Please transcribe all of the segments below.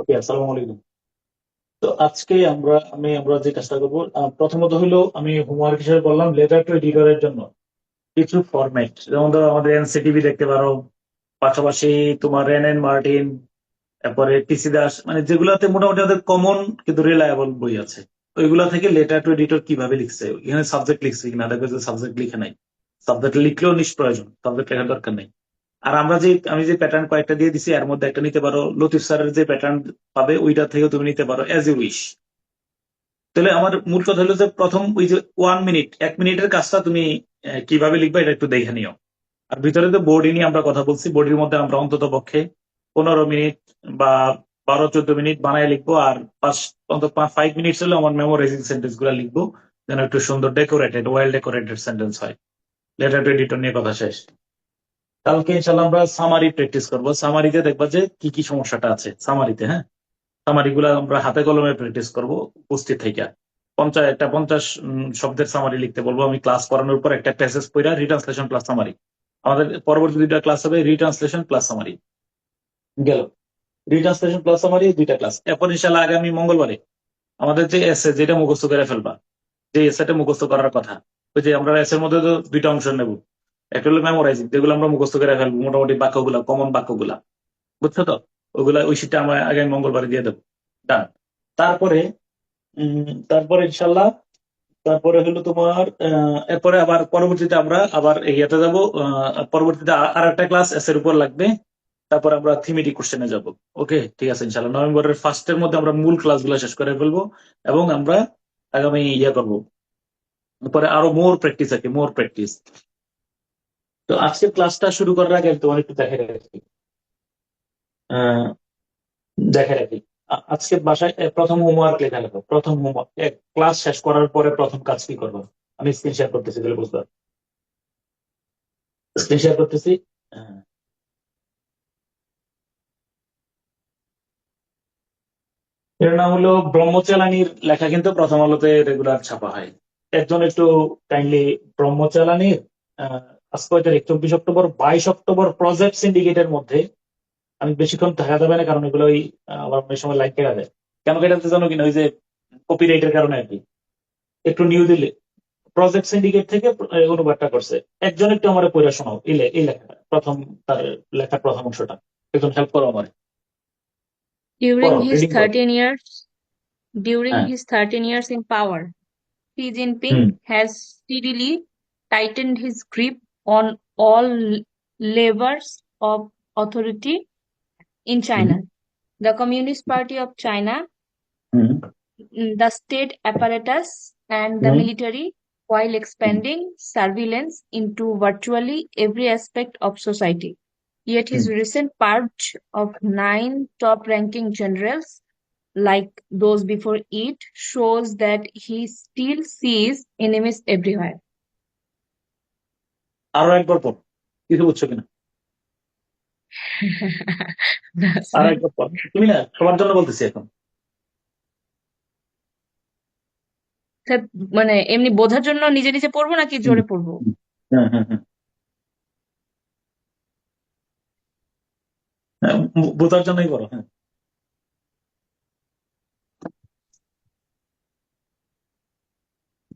ওকে, আসসালামু আলাইকুম। তো আজকে আমরা যে কাজটা করবো, প্রথমত হলো আমি হোমওয়ার্ক হিসেবে বললাম লেটার টু এডিটরের জন্য কিছু ফরম্যাট, যেমন ধরো আমাদের এনসিটিভি দেখতে পারো, পাশাপাশি তোমার রেন এন্ড মার্টিন, তারপরে টিসি দাস, মানে যেগুলাতে মোটামুটি আমাদের কমন কিন্তু রিলায়েবল বই আছে। তো ওইগুলা থেকে লেটার টু এডিটর কিভাবে লিখছে, এখানে সাবজেক্ট লিখছে কিনা দেখবে যে সাবজেক্ট লিখে নাই। সাবজেক্ট লিখলেও নিষ্প্রয়োজন, সাবজেক্ট লেখার দরকার নেই। আর আমি যে প্যাটার্ন কয়েকটা দিয়ে দিছি, এর মধ্যে একটা নিতে পারো, লতিফ স্যারের যে প্যাটার্ন পাবে ওইটা থেকেও তুমি নিতে পারো, অ্যাজ ইউ উইশ। তাহলে আমার মূল কথা হলো যে প্রথম ওই যে 1 মিনিট, 1 মিনিটের কাজটা তুমি কিভাবে লিখবা এটা একটু দেখে নিও। আর ভিতরে তো বোর্ডই নিয়ে আমরা কথা বলছি, বোর্ডের মধ্যে আমরা অন্তত পক্ষে 15 মিনিট বা 12-14 মিনিট বানায় লিখবো। আর অন্তত 5 মিনিট হলে আমার মেমোরাইজিং সেন্টেন্স গুলা লিখবো, যেন একটু সুন্দর ডেকোরেটেড, ওয়েল ডেকোরেটেড সেন্টেন্স হয়। লেটার টু এডিটর নিয়ে কথা শেষ। কালকে ইনশাল্লাহ আমরা সামারি প্র্যাকটিস করবো। সামারিতে দেখবা যে কি কি সমস্যাটা আছে সামারিতে, হ্যাঁ। সামারি গুলা আমরা হাতে কলমে প্র্যাকটিস করবো উপস্থিত থেকে। 50 শব্দের সামারি লিখতে বলবো আমি ক্লাস করানোর পর, একটা প্যাসেজ পড়া, রিট্রান্সলেশন প্লাস সামারি। আমাদের পরবর্তী 2টা ক্লাস হবে রিট্রান্সলেশন প্লাস সামারি। গেল রিট্রান্সলেশন প্লাস সামারি 2টা ক্লাস। এরপর ইনশাল্লাহ আগামী মঙ্গলবারে আমাদের যে এসে, যেটা মুখস্থ করে ফেলবা, যে এসেটা মুখস্থ করার কথা, ওই যে আমরা এসের মধ্যে তো 2টা অংশ নেব। একটা হলো মেমোরাইজিং, যেগুলো আমরা মুখস্থ করে ফেলবো, মোটামুটি বাক্যগুলা, কমন বাক্যগুলা, বুঝছো তো? ওইগুলা ওই শীটটা আমরা আগামী মঙ্গলবারে দিয়ে দেবো। ডান। তারপরে তারপরে ইনশাল্লাহ, তারপরে হলো তোমার এরপরে আবার পরবর্তীতে আমরা আবার ইয়েতে যাবো। পরবর্তীতে আর একটা ক্লাস এস এর উপর লাগবে। তারপর আমরা থিমেটিক কোশ্চেনে যাব। ওকে, ঠিক আছে। ইনশাল্লাহ নভেম্বরের ফার্স্টের মধ্যে আমরা মূল ক্লাসগুলো শেষ করে ফেলবো, এবং আমরা আগামী ইয়ে করবো। পরে আরো মোর প্র্যাকটিস আছে, মোর প্র্যাকটিস। তো আজকের ক্লাসটা শুরু করার আগে তোমার একটু দেখে রাখি, আহ, দেখে রাখি। আজকে বাসায় প্রথম হোমওয়ার্ক লেখা লেখো, প্রথম হোমওয়ার্ক ক্লাস শেষ করার পরে প্রথম কাজ কি করবো। আমি স্ক্রিন শেয়ার করতেছি, তাহলে বুঝতে পারবে। স্ক্রিন শেয়ার করতেছি। আহ, এর নাম হলো ব্রহ্মচালানির লেখা, কিন্তু প্রথম আলোতে রেগুলার ছাপা হয়। একজন একটু কাইন্ডলি ব্রহ্মচালানির, আহ, আজকে হয়তো 24 অক্টোবর, 22 অক্টোবর প্রজেক্ট সিন্ডিকেটের মধ্যে, আমি বেশিক্ষণ থাকা যাবে না কারণ এগুলো ওই আবার অনেক সময় লাইক কেটে দেয়। কেন কেটাতে জানো কিনা, ওই যে কপিরাইটের কারণে আর কি। একটু নিউ দিল্লি প্রজেক্ট সিন্ডিকেট থেকে অনুবাদটা করছে। একজন একটু আমার পড়ে শোনাও এই লেখাটা, প্রথম তার লেখার প্রথম অংশটা। একজন হেল্প করো আমার, During করো, his রিডিং করো। 13 years, during হ্যাঁ। his 13 years in power, Xi hmm. Jinping has steadily tightened his grip on all levers of authority in hmm. China. The Communist Party of China, hmm. the state apparatus, and the hmm. military, while hmm. expanding surveillance into virtually every aspect of society. Yet hmm. his recent purge of 9 top-ranking generals like those before it shows that he still sees enemies everywhere. আরো একবার পর, কিছু বুঝছো কিনা? আরো একবার পর, তুমি না, সবার জন্য বলতেছি এখন। তা মানে এমনি বোঝার জন্য নিজে নিজে পড়বো নাকি হুম। জোরে পড়বো? হুম। হ্যাঁ, হ্যাঁ, হ্যাঁ। হ্যাঁ, বোঝার জন্যই করো, হ্যাঁ।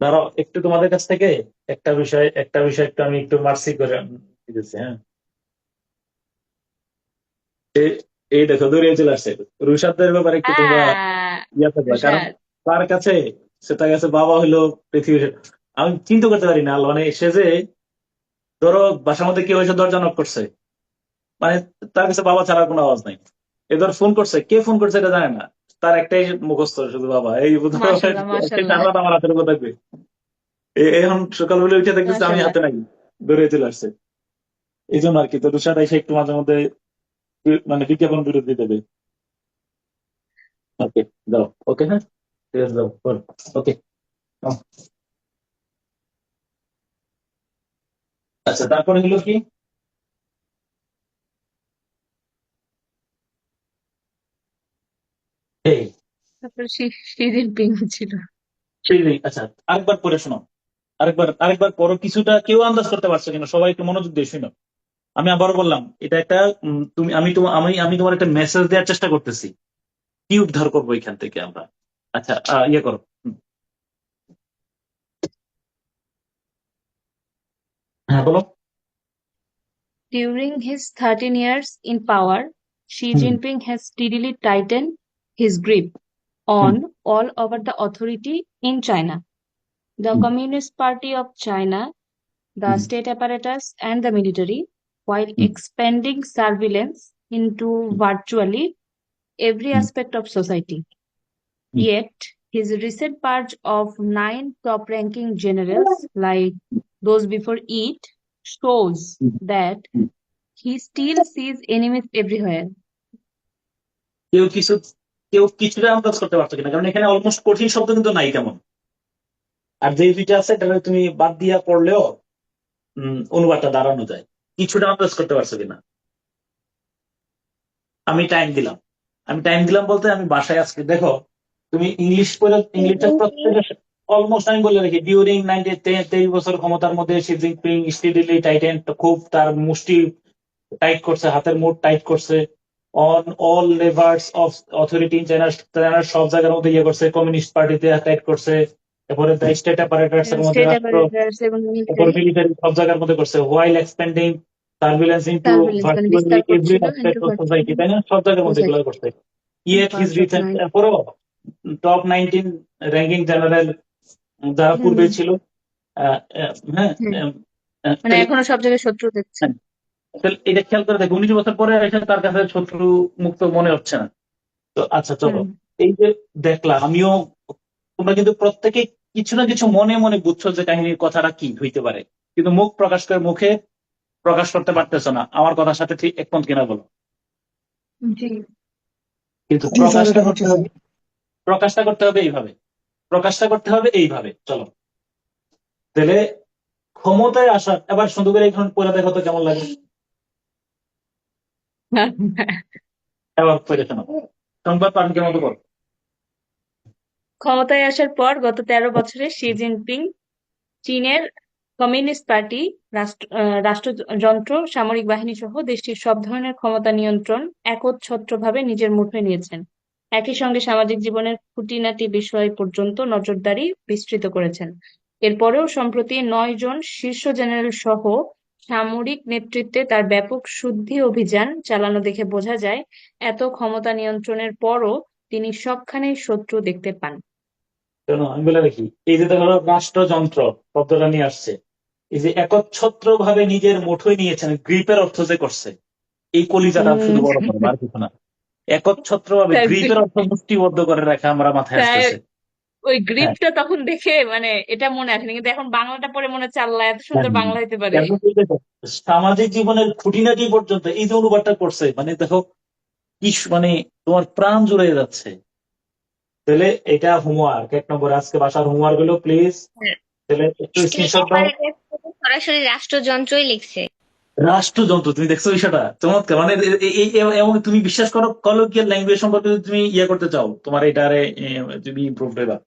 ধরো একটু তোমাদের কাছ থেকে একটা বিষয় একটু আমি একটু মার্সি করে দিতেছি, হ্যাঁ। এ- এই দেখো দৌড়িয়ে চলে আসছে। রুশাদের ব্যাপারে একটু তোমরা ইয়া থাকবা, কারণ তুষার। তার কাছে, তার কাছে বাবা হইলো পৃথিবীর। আমি চিন্তা করতে পারি না, মানে সে যে, ধরো বাসার মধ্যে কেউ এসে দরজা knock করছে, মানে তার কাছে বাবা ছাড়া কোনো আওয়াজ নাই। এবার ফোন করছে, কে ফোন করছে এটা জানে না। তার একটাই মুখস্থ, শুধু বাবা। এই মাশাল্লাহ সেই মাশাল্লাহ টাকাটা আমার হাতের উপর থাকবে। এখন সকালবেলা উঠে দেখতেছে আমি মাশাল্লাহ। হাতে নাই, দৌড়ে চলে আসছে। এই জন্য আর কি। তো রুশাদ এসে একটু মাঝে মধ্যে মানে বিজ্ঞাপন বিরতি দেবে। ওকে, যাও। ওকে, হ্যাঁ, ঠিক আছে, যাও। ওকে। আচ্ছা, তারপরে হলো কি, এই তারপরে শি জিনপিং ছিল। আচ্ছা, আরেকবার পড়ে শোনো। আরেকবার পড়ো, কিছুটা কেউ আন্দাজ করতে পারছো কিনা সবাই একটু মনোযোগ দিয়ে শুনো। আমি আবারও বললাম, এটা একটা তুমি আমি তোমার একটা মেসেজ দেওয়ার চেষ্টা করতেছি। কি উদ্ধার করবো এখান থেকে আমরা? আচ্ছা, ইয়ে করো। হ্যাঁ, বলো। During his 13 years in power, Xi hmm, Jinping has steadily tightened his grip hmm, on all over the authority in China. The hmm, Communist Party of China, the hmm, state apparatus, and the military, while hmm, expanding surveillance into virtually every hmm, aspect of society. Hmm, Yet, his recent purge of 9 top ranking generals, like those before it, shows hmm, that hmm. he still sees enemies everywhere. কেউ কিছু কেউ কিছুটা আন্দাজ করতে পারছো কিনা? কারণ এখানে অলমোস্ট কঠিন শব্দ কিন্তু নাই তেমন। আর যে দুইটা আছে এটা তুমি বাদ দিয়া পড়লেও অনুবাদটা দাঁড়ানো যায়। কিছুটা আন্দাজ করতে পারছো কিনা? আমি টাইম দিলাম। আমি টাইম দিলাম বলতে আমি বাসায় আজকে দেখো, তুমি ইংলিশ পড়ে ইংলিশটা প্রত্যেকের অলমোস্ট আমি বলে রাখি ডিউরিং 23 বছর ক্ষমতার মধ্যে শি জিনপিং স্টেডিলি টাইটেন, খুব তার মুষ্টি টাইট করছে, হাতের মুঠ টাইট করছে on all lovers of authority in China. চায়নার সব জায়গার মধ্যে ইয়ে করছে, কমিউনিস্ট পার্টিতে টাইট করছে, তারপরে দ্য স্টেট অ্যাপারেটাস এর মধ্যে State রাষ্ট্র, apparatus এবং তারপরে military মিলিটারি সব জায়গার মধ্যে করছে, while expanding surveillance into surveillance মানে ভার্চুয়ালি বিস্তার এভরি করছিল aspect into of society, virtual তাই না? সব জায়গার মধ্যে এগুলো society করছে। in yet his purge of recent 9. এরপরও টপ 19 র্যাঙ্কিং জেনারেল যারা পূর্বে হুম, ছিল, হ্যাঁ, হ্যাঁ মানে তাহলে এখনো সব জায়গায় শত্রু দেখছে। হ্যাঁ, তাহলে এটা খেয়াল করে দেখো, 19 বছর পরে এসে তার কাছে শত্রু মুক্ত মনে হচ্ছে না। তো আচ্ছা চলো, হুম, এই যে দেখলাম আমিও, তোমরা কিন্তু প্রত্যেকে কিছু না কিছু মনে মনে বুঝছো যে কাহিনীর কথাটা কি হইতে পারে, কিন্তু মুখ প্রকাশ করে মুখে প্রকাশ করতে পারতেছো না। আমার কথার সাথে ঠিক একমত কিনা বলো? জি কিন্তু জি স্যার, প্রকাশটা এটা হচ্ছে করতে স্যার। হবে, প্রকাশটা করতে হবে এইভাবে, প্রকাশটা করতে হবে এইভাবে। চলো তাহলে ক্ষমতায় আসার, এবার সুন্দর করে এখন পড়ে দেখো তো কেমন লাগে। এবার পড়ে শোনো, সংবাদ পাঠকের মতো করো। ক্ষমতায় আসার পর গত 13 বছরে শি জিনপিং চীনের কমিউনিস্ট পার্টি, রাষ্ট্রযন্ত্র, সামরিক বাহিনী সহ দেশটির সব ধরনের ক্ষমতা নিয়ন্ত্রণ একচ্ছত্রভাবে নিজের মুঠোয় নিয়েছেন। একই সঙ্গে সামাজিক জীবনের খুঁটিনাটি বিষয় পর্যন্ত নজরদারি বিস্তৃত করেছেন। এরপরেও সম্প্রতি 9 জন শীর্ষ জেনারেল সহ সামরিক নেতৃত্বে তার ব্যাপক শুদ্ধি অভিযান চালানো দেখে বোঝা যায়, এত ক্ষমতা নিয়ন্ত্রণের পরও তিনি সবখানেই শত্রু দেখতে পান। কেন আমি বলে রাখি, এই যে ধরো রাষ্ট্রযন্ত্র শব্দটা নিয়ে আসছে, এই যে একচ্ছত্র ভাবে নিজের মুঠোয় নিয়েছেন, গ্রিপের অর্থ যে করছে, এই কলিজাটা শুধু বড় করে, আর কিছু না। একচ্ছত্র ভাবে গ্রিপের অর্থ মুষ্টিবদ্ধ করে রাখা আমরা মাথায় তাই আসতেছে। ওই হ্যাঁ, গ্রিপটা তখন দেখে মানে এটা মনে আসেনি, কিন্তু এখন বাংলাটা পড়ে মনে হচ্ছে আল্লাহ এত হ্যাঁ, সুন্দর বাংলা হইতে পারে। এমন কি দেখো, সামাজিক জীবনের খুঁটিনাটি পর্যন্ত এই যে অনুবাদটা করছে, মানে দেখো কি মানে তোমার প্রাণ জুড়ে যাচ্ছে। তাহলে এটা হোমওয়ার্ক 1 নম্বর, আজকে বাসার হোমওয়ার্ক হলো প্লিজ, তাহলে একটু স্টেট স্ক্রিনশট দাও। অ্যাপারেটাস সরাসরি রাষ্ট্রযন্ত্রই লিখছে। রাষ্ট্রযন্ত্র, তুমি দেখছো বিষয়টা চমৎকার, মানে এবং তুমি বিশ্বাস করো, কলোকিয়াল ল্যাঙ্গুয়েজ সম্পর্কে যদি তুমি ইয়ে করতে চাও, তোমার এটারে তুমি ইমপ্রুভ দেবা।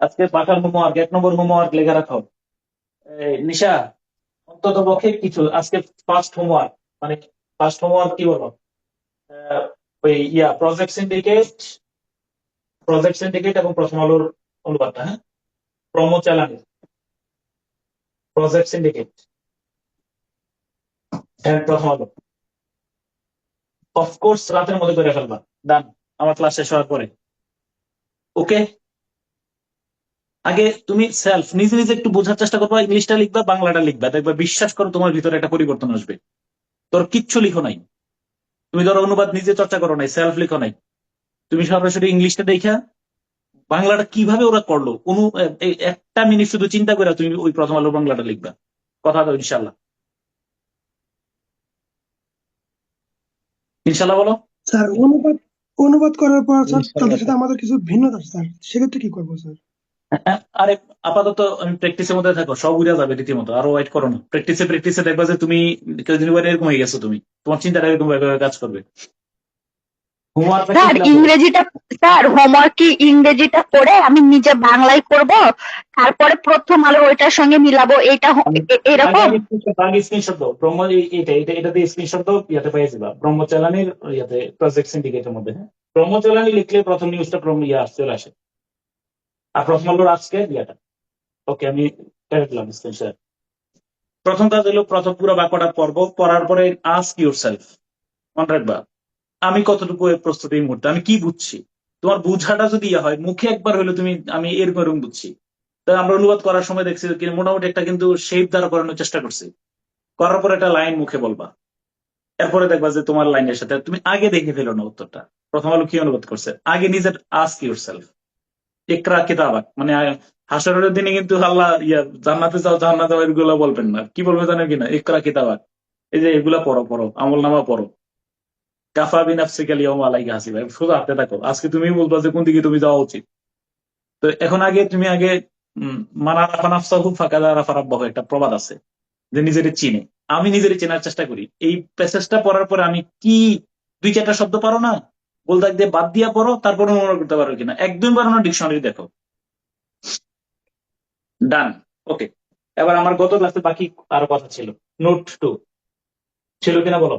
আজকে বাসার হোমওয়ার্ক 1 নম্বর হোমওয়ার্ক লেখা রাখো। নিশা, অন্তত পক্ষে কিছু আজকে ফার্স্ট হোমওয়ার্ক, মানে ফার্স্ট হোমওয়ার্ক কি বলো? আহ, ওই প্রজেক্ট সিন্ডিকেট এবং প্রথম আলোর অনুবাদটা, হ্যাঁ, প্রমোচালানি, প্রজেক্ট সিন্ডিকেট এন্ড প্রথম আলো, অফকোর্স রাতের মধ্যে করে ফেলবা। ডান, আমার ক্লাস শেষ হওয়ার পরে। ওকে, আগে তুমি সেলফ নিজে নিজে একটু বোঝার চেষ্টা করবা, ইংলিশটা লিখবা বাংলাটা লিখবা, দেখবা বিশ্বাস করো তোমার ভিতরে একটা পরিবর্তন আসবে। তোর কিচ্ছু লিখো নাই, তুমি ধরো অনুবাদ নিজে চর্চা করো নাই, সেলফ লিখো নাই, তুমি সরাসরি ইংলিশটা দেখা বাংলাটা কিভাবে ওরা করলো এই 1 মিনিট শুধু চিন্তা করে তুমি ওই প্রথম আলো বাংলাটা লিখবা। কথা দাও ইনশাল্লাহ, ইনশাল্লাহ বলো। স্যার, অনুবাদ অনুবাদ করার পর স্যার তাদের ইনশাল্লাহ। সাথে আমাদের কিছু ভিন্নতা আছে স্যার, সেক্ষেত্রে কি করবো স্যার? আরে আপাতত আমি প্র্যাকটিসের মধ্যে থাকো, সব উড়ে যাবে রীতিমতো, আরো ওয়েট করো না। প্র্যাকটিসে প্র্যাকটিসে দেখবা যে তুমি কিছুদিন পরে এরকম হয়ে গেছো, তুমি তোমার চিন্তাটা এরকম ভাবে কাজ করবে। হোমওয়ার্কটা কি স্যার ছিল বলো? ইংরেজিটা, স্যার হোমওয়ার্ক কি ইংরেজিটা করে আমি নিজে বাংলায় করব, তারপরে প্রথম আলো ওইটার সঙ্গে মিলাবো, এটা আমি আগে এরকম? আগে স্ক্রিনশট দাও, এটা দিয়ে স্ক্রিনশট দাও, ইয়াতে পেয়ে যাবা ব্রহ্মচালানির ইয়াতে প্রজেক্ট সিন্ডিকেটের মধ্যে, হ্যাঁ, ব্রহ্মচলানি লিখলে প্রথম নিউজটা চলে আসে। আর প্রথম আলোর আজকে ইয়াটা। ওকে, আমি দিলাম স্ক্রিনশট। প্রথম কাজ হলো প্রথম পুরো বাক্যটা পড়বো, পড়ার পরে আস্ক ইউর সেলফ, মনে রাখবা আমি কতটুকু এর প্রস্তুত এই মুহূর্তে, আমি কি বুঝছি। তোমার বুঝাটা যদি ইয়ে হয়, মুখে একবার হইলো তুমি আমি এরকম বুঝছি। তাই আমরা অনুবাদ করার সময় দেখছি কি মোটামুটি একটা কিন্তু শেপ দ্বারা করানোর চেষ্টা করছি। করার পর একটা লাইন মুখে বলবা, এরপরে দেখবা যে তোমার লাইনের সাথে তুমি আগে দেখে ফেলো না উত্তরটা। প্রথম আলো কি অনুবাদ করছে, আগে নিজের আস্ক ইউর সেলফ ইকরা কিতাবাক, মানে হাসরের দিনে কিন্তু আল্লাহ জান্নাতে যাও জান্নাতে যাও এগুলো বলবেন না, কি বলবে জানেন কিনা, ইকরা কিতাবাক, এই যে এগুলা পড়ো পড়ো, আমল নামা পড়ো, কাফা বিনাফসিকা আলিয়াউমা আলাইকা হাসিবা, শুধু হাতে থাকো, আজকে তুমি বলবা যে কোন দিকে তুমি যাওয়া উচিত। তো এখন তুমি আগে মানা রাফা নাফসাহু ফাকাদা রাফা রাব্বাহু, একটা প্রবাদ আছে যে নিজের চিনে। আমি নিজের চেনার চেষ্টা করি। এই প্যাসেজটা পড়ার পরে আমি কি 2-4টা শব্দ পারো না, বলতে দিয়ে বাদ দিয়া পড়ো, তারপরে মনে করতে পারো কিনা, একদম পারো না ডিকশনারি দেখো। ডান, ওকে। এবার আমার গত ক্লাসে বাকি আরো কথা ছিল, নোট 2 ছিল কিনা বলো।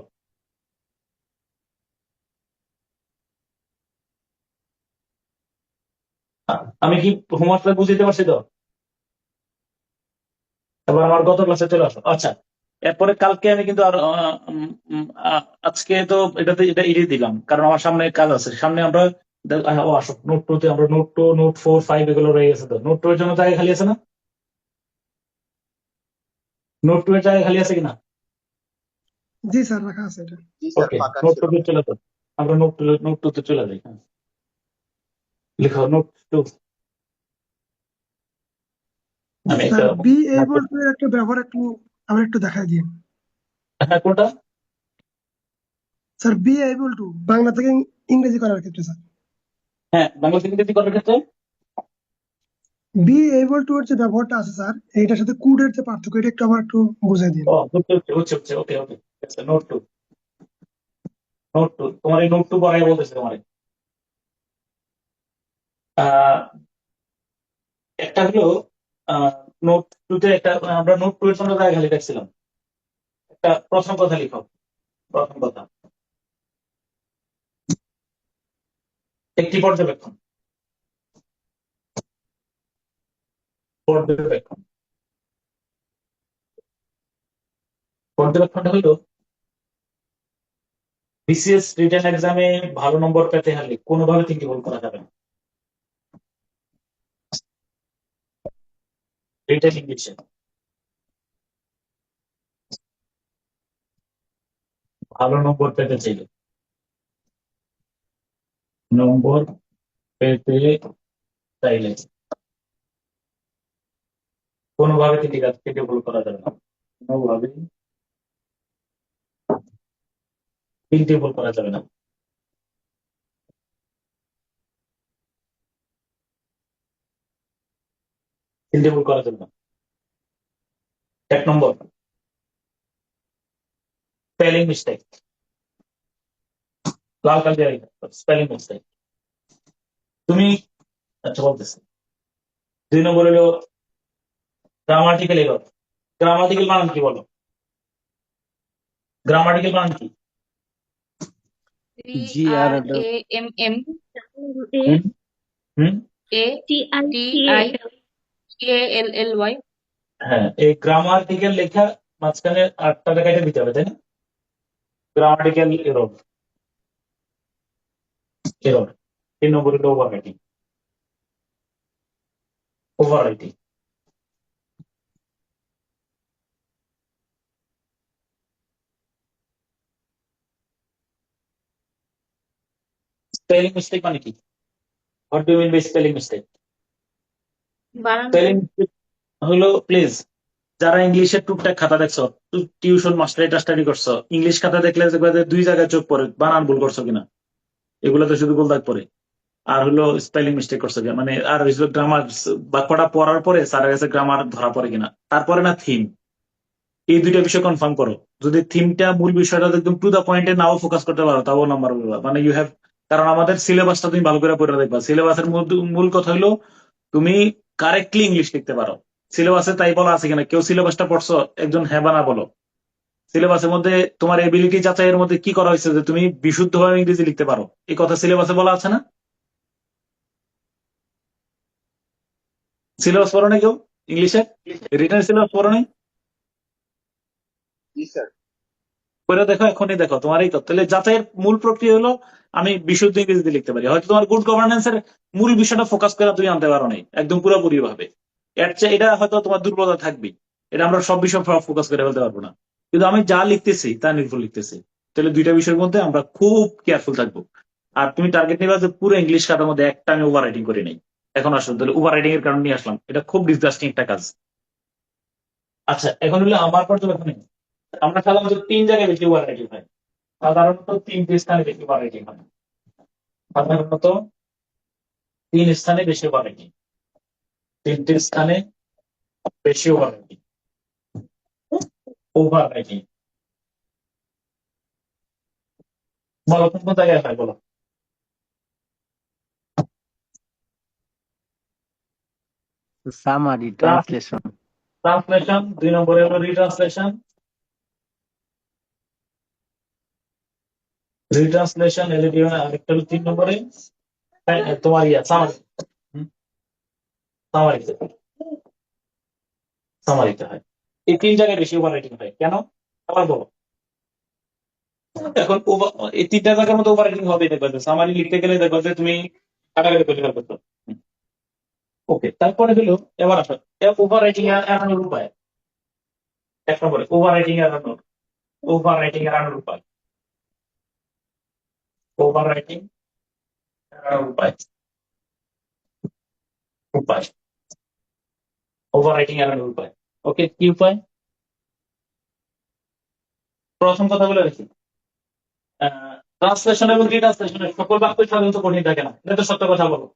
আমি কি হোমওয়ার্কটা বুঝতে পারছি তো? এবার আমার গত ক্লাসে চলে আসো। আচ্ছা, এরপরে কালকে আমি কিন্তু আর আজকে তো এটা এড়িয়ে দিলাম, কারণ আমার সামনে কাজ আছে। সামনে আমরা আসো নোট 2 তে, আমরা নোট 2, নোট 4, 5 এগুলো রয়ে গেছে। তো নোট 2 এর জন্য জায়গা খালি আছে না? নোট 2 এর জায়গা খালি আছে কিনা? জি স্যার, রাখা আছে এটা। ওকে, নোট 2 তে চলে যাও। আমরা নোট 2 তে চলে যাই। হ্যাঁ, লিখো নোট 2। আমি স্যার একটা বি এবল টু এর একটা ব্যবহার একটু আবার একটু দেখাই দিন। হ্যাঁ, কোনটা? Sir be able to Bangla থেকে ইংরেজি করার ক্ষেত্রে স্যার হ্যাঁ, বাংলা থেকে ইংরেজি করার ক্ষেত্রে বি এবল টু এর যে ব্যবহারটা আছে স্যার, এইটার সাথে কুড এর যে পার্থক্য, এটা একটু আবার একটু বুঝাই দিন। হচ্ছে। ওকে ওকে, নোট 2, নোট 2 তোমার এই নোট 2 পড়াই বলতেছে তোমার। একটা হলো নোট 2 তে একটা, আমরা নোট 2 এর জন্য জায়গা খালি রাখছিলাম। একটা প্রথম কথা লিখো, প্রথম কথা একটি পর্যবেক্ষণ। পর্যবেক্ষণ পর্যবেক্ষণটা হলো বিসিএস রিটেন এক্সামে ভালো নম্বর পেতে হলে কোনোভাবে তিনটি ভুল করা যাবে না। রিটেন ইংলিশে ভালো নম্বর পেতে চাইলে, নম্বর পেতে চাইলে কোনোভাবে তিনটি ভুল করা যাবে না। কোনোভাবে তিনটি ভুল করা যাবে না। তিনটি ভুল করা যাবে না। 1 নম্বর, স্পেলিং মিস্টেক। লাল কাল দিয়ে স্পেলিং মিস্টেক তুমি, আচ্ছা বলতেছি। 2 নম্বর হলো গ্রামাটিক্যাল এরর। গ্রামাটিক্যাল বানান কি বলো? গ্রামাটিক্যাল বানান কি? GRAMM হুম হুম ATICALLY। হ্যাঁ, এই গ্রামাটিক্যাল লেখা মাঝখানে 8টা লেখাটা দিতে হবে, তাই না? Grammatical error, error. 3 নম্বর হলো over writing. Over writing spelling mistake মানে কি? What do you mean by spelling mistake? বানান স্পেলিং মিস্টেক হলো, প্লিজ যারা ইংলিশের টুকটাক খাতা দেখছো, টিউশন মাস্টার এটা স্টাডি করছো, ইংলিশ খাতা দেখলে দেখবে যে 2 জায়গায় চোখ পড়ে, বানান ভুল করছো কিনা, এগুলোতে শুধু গোল দাগ পড়ে। আর হলো স্পেলিং মিস্টেক করছো কিনা, মানে আর হইলো গ্রামার, বাক্যটা পড়ার পরে স্যারের কাছে গ্রামার ধরা পড়ে কিনা। তারপরে না থিম, এই 2টা বিষয় কনফার্ম করো। যদি থিমটা মূল বিষয়টা একদম টু দা পয়েন্টে নাও ফোকাস করতে পারো, তাও নাম্বার পাবা। মানে ইউ হ্যাভ, কারণ আমাদের সিলেবাসটা তুমি ভালো করে পড়ে দেখবা। সিলেবাসের মূল কথা হলো তুমি কারেক্টলি ইংলিশ লিখতে পারো। সিলেবাসে তাই বলা আছে কিনা, কেউ সিলেবাসটা পড়ছো একজন হ্যাঁ বা না বলো। সিলেবাসের মধ্যে তোমার এবিলিটি যাচাইয়ের মধ্যে কি করা হয়েছে যে তুমি বিশুদ্ধভাবে ইংরেজি লিখতে পারো, এই কথা সিলেবাসে বলা আছে না? সিলেবাস পড়ো নাই কেউ? ইংলিশের রিটেন সিলেবাস পড়ো নাই? করে দেখো, এখনই দেখো, তোমার এই তো। তাহলে যাচাইয়ের মূল প্রক্রিয়া হলো আমি বিশুদ্ধ ইংরেজিতে লিখতে পারি। হয়তো তোমার গুড গভর্নেন্সের মূল বিষয়টা ফোকাস করে তুমি আনতে পারো নাই একদম পুরোপুরি ভাবে, এর চেয়ে এটা হয়তো তোমার দুর্বলতা থাকবেই। এটা আমরা সব বিষয় ফোকাস করে ফেলতে পারবো না, কিন্তু আমি যা লিখতেছি তা নির্ভুল লিখতেছি। তাহলে দুইটা বিষয়ের মধ্যে আমরা খুব কেয়ারফুল থাকবো। আর তুমি টার্গেট নিবা যে পুরো ইংলিশ খাতার মধ্যে একটা আমি ওভার রাইটিং করে নেই। এখন আসো, তাহলে ওভার রাইটিং এর কারণে নিয়ে আসলাম, এটা খুব ডিসগাস্টিং একটা কাজ। আচ্ছা, এখন হলো আমার পর্যবেক্ষণে আমরা সাধারণত তিন জায়গায় বেশি ওভার রাইটিং হয়। সাধারণত তিনটি স্থানে বেশি ওভার রাইটিং হয়। সাধারণত তিন স্থানে বেশি ওভার রাইটিং, তিনটি স্থানে বেশি ওভার রাইটিং। ওভার রাইটিং বলো কোন কোন জায়গায় হয়, বলো। Summary, translation. ট্রান্সলেশন 2 নম্বরে হলো রিট্রান্সলেশন। রিট্রান্সলেশন এলইডি আরেকটা হলো 3 নম্বরে তোমার সামারি। সামারিতে সামারিতে হয়। এই তিন জায়গায় বেশি ওভার রাইটিং হয় কেন, আবার বলো। এখন এই তিনটা জায়গার মধ্যে ওভার রাইটিং হবে, দেখবে সামারি লিখতে গেলে দেখবে যে তুমি কাটাকাটি করতে পারবে। ওকে, তারপরে হলো এবার আসো ওভার রাইটিং এড়ানোর উপায়। 1 নম্বরে ওভার রাইটিং এড়ানোর, ওভার রাইটিং এড়ানোর উপায়, ওভার রাইটিং এড়ানোর উপায়, উপায় ওভার রাইটিং এড়ানোর উপায়। ওকে, কি উপায়? প্রথম কথা বলে রাখি, ট্রান্সলেশন এবং রিট্রান্সলেশনের সকল বাক্য সাধারণত কঠিন থাকে না, এটা তো সত্য কথা বলো।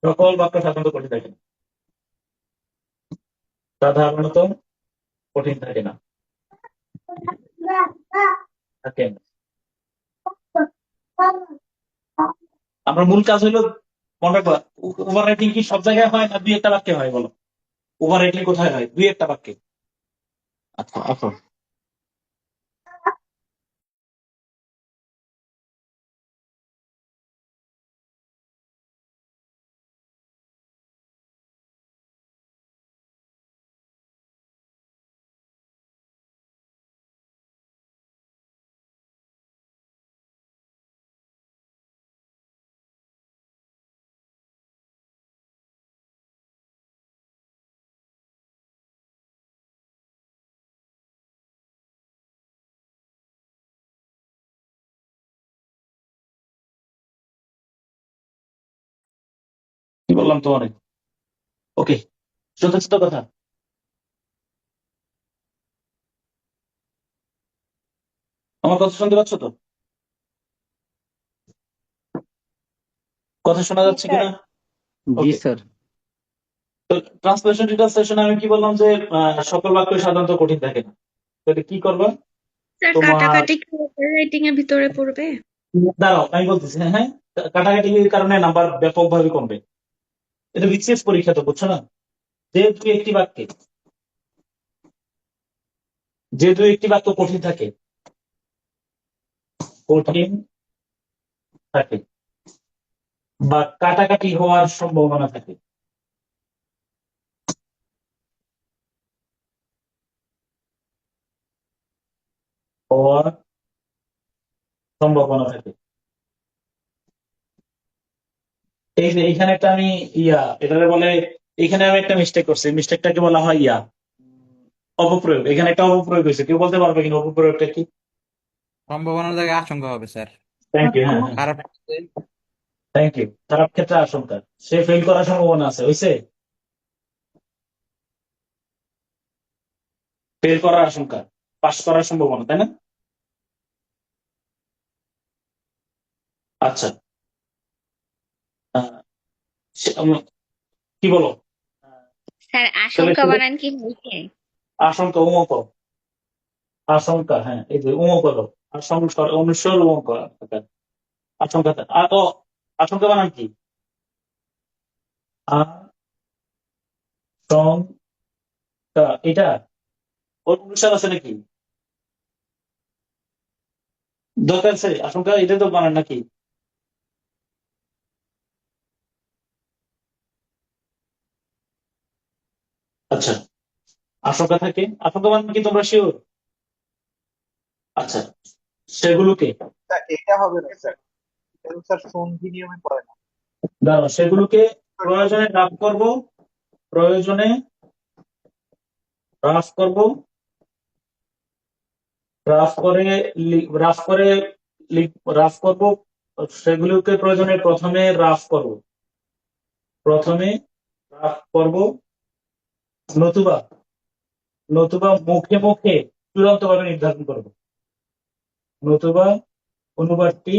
সকল বাক্য সাধারণত কঠিন থাকে না, সাধারণত কঠিন থাকে না, থাকে না। আমার মূল কাজ হলো মনে রাখবা, ওভার রাইটিং কি সব জায়গায় হয় না দুই একটা বাক্যে হয়, বলো। ওভার রাইটিং কোথায় হয়? দুই একটা বাক্যে। আচ্ছা আসো, কি বললাম তোমার? ওকে, যথেষ্ট কথা। আমার কথা শুনতে পাচ্ছ তো? কথা শোনা যাচ্ছে কিনা? জি ওকে, স্যার। তো ট্রান্সলেশন রিট্রান্সলেশন আমি কি বললাম যে সকল বাক্য সাধারণত কঠিন থাকে না। তাহলে কি করবা স্যার তোমার? কাটাকাটি কি রাইটিং এর ভিতরে পড়বে? দাঁড়াও, আমি বলতেছি, হ্যাঁ হ্যাঁ, কাটাকাটির কারণে নাম্বার ব্যাপকভাবে কমবে। এটা বিসিএস পরীক্ষা, তো বুঝছো না? যেহেতু একটি বাক্যে, যেহেতু একটি বাক্য কঠিন থাকে, কঠিন থাকে বা কাটাকাটি হওয়ার সম্ভাবনা থাকে, হওয়ার সম্ভাবনা থাকে। এই যে এখানে একটা আমি এটাকে বলে, এখানে আমি একটা মিস্টেক করছি, মিস্টেকটাকে বলা হয় অপপ্রয়োগ। এখানে একটা অপপ্রয়োগ হয়েছে, কেউ বলতে পারবে কিনা অপপ্রয়োগটা কি? সম্ভাবনার জায়গায় আশঙ্কা হবে স্যার। থ্যাংক ইউ, হ্যাঁ হ্যাঁ, খারাপ থ্যাংক ইউ। খারাপ ক্ষেত্রে আশঙ্কা, সে ফেল করার সম্ভাবনা আছে, হয়েছে ফেল করার আশঙ্কা, পাস করার সম্ভাবনা, তাই না? আচ্ছা, আহ, কি বলো? স্যার তাহলে আশঙ্কা বানান কি হয়েছে? আশঙ্কা, উমক, আশঙ্কা, হ্যাঁ, এই যে উমক হলো আশঙ্কা, অনুস্বর উমক। আশঙ্কা আশঙ্কা বানান কি? আশঙ্কা, এটা ওর অনুষ্ঠান আছে নাকি? দরকার আছে আশঙ্কা, এটা তো বানান নাকি? আচ্ছা, আশঙ্কা থাকে, আশঙ্কা মানে কি তোমরা শিওর? আচ্ছা, সেগুলোকে স্যার এটা হবে না স্যার, এটা তো স্যার সন্ধি নিয়মে পড়ে না। দাঁড়াও, সেগুলোকে প্রয়োজনে রাফ করব, প্রয়োজনে রাফ করব, রাফ করে রাফ করে রাফ করব, সেগুলোকে প্রয়োজনে প্রথমে রাফ করব, প্রথমে রাফ করব, নতুবা নতুবা মুখে মুখে চূড়ান্ত ভাবে নির্ধারণ করব, নতুবা অনুবাদটি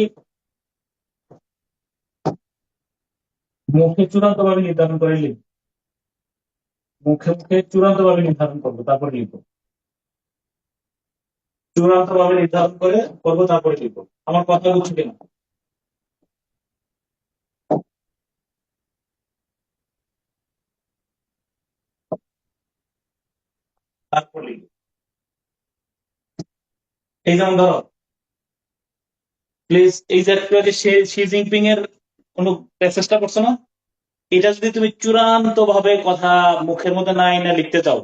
মুখে চূড়ান্ত ভাবে নির্ধারণ করে লিখব, মুখে মুখে চূড়ান্ত ভাবে নির্ধারণ করবো তারপর লিখবো, চূড়ান্ত ভাবে নির্ধারণ করে করবো তারপরে লিখবো। আমার কথা বুঝছো কিনা? তারপর লিখবো। এই যেমন ধরো, প্লিজ, এই যে একটু আগে শি জিনপিং এর কোন প্যাসেজটা করছো না, এটা যদি তুমি চূড়ান্ত ভাবে কথা মুখের মধ্যে না এনে লিখতে চাও,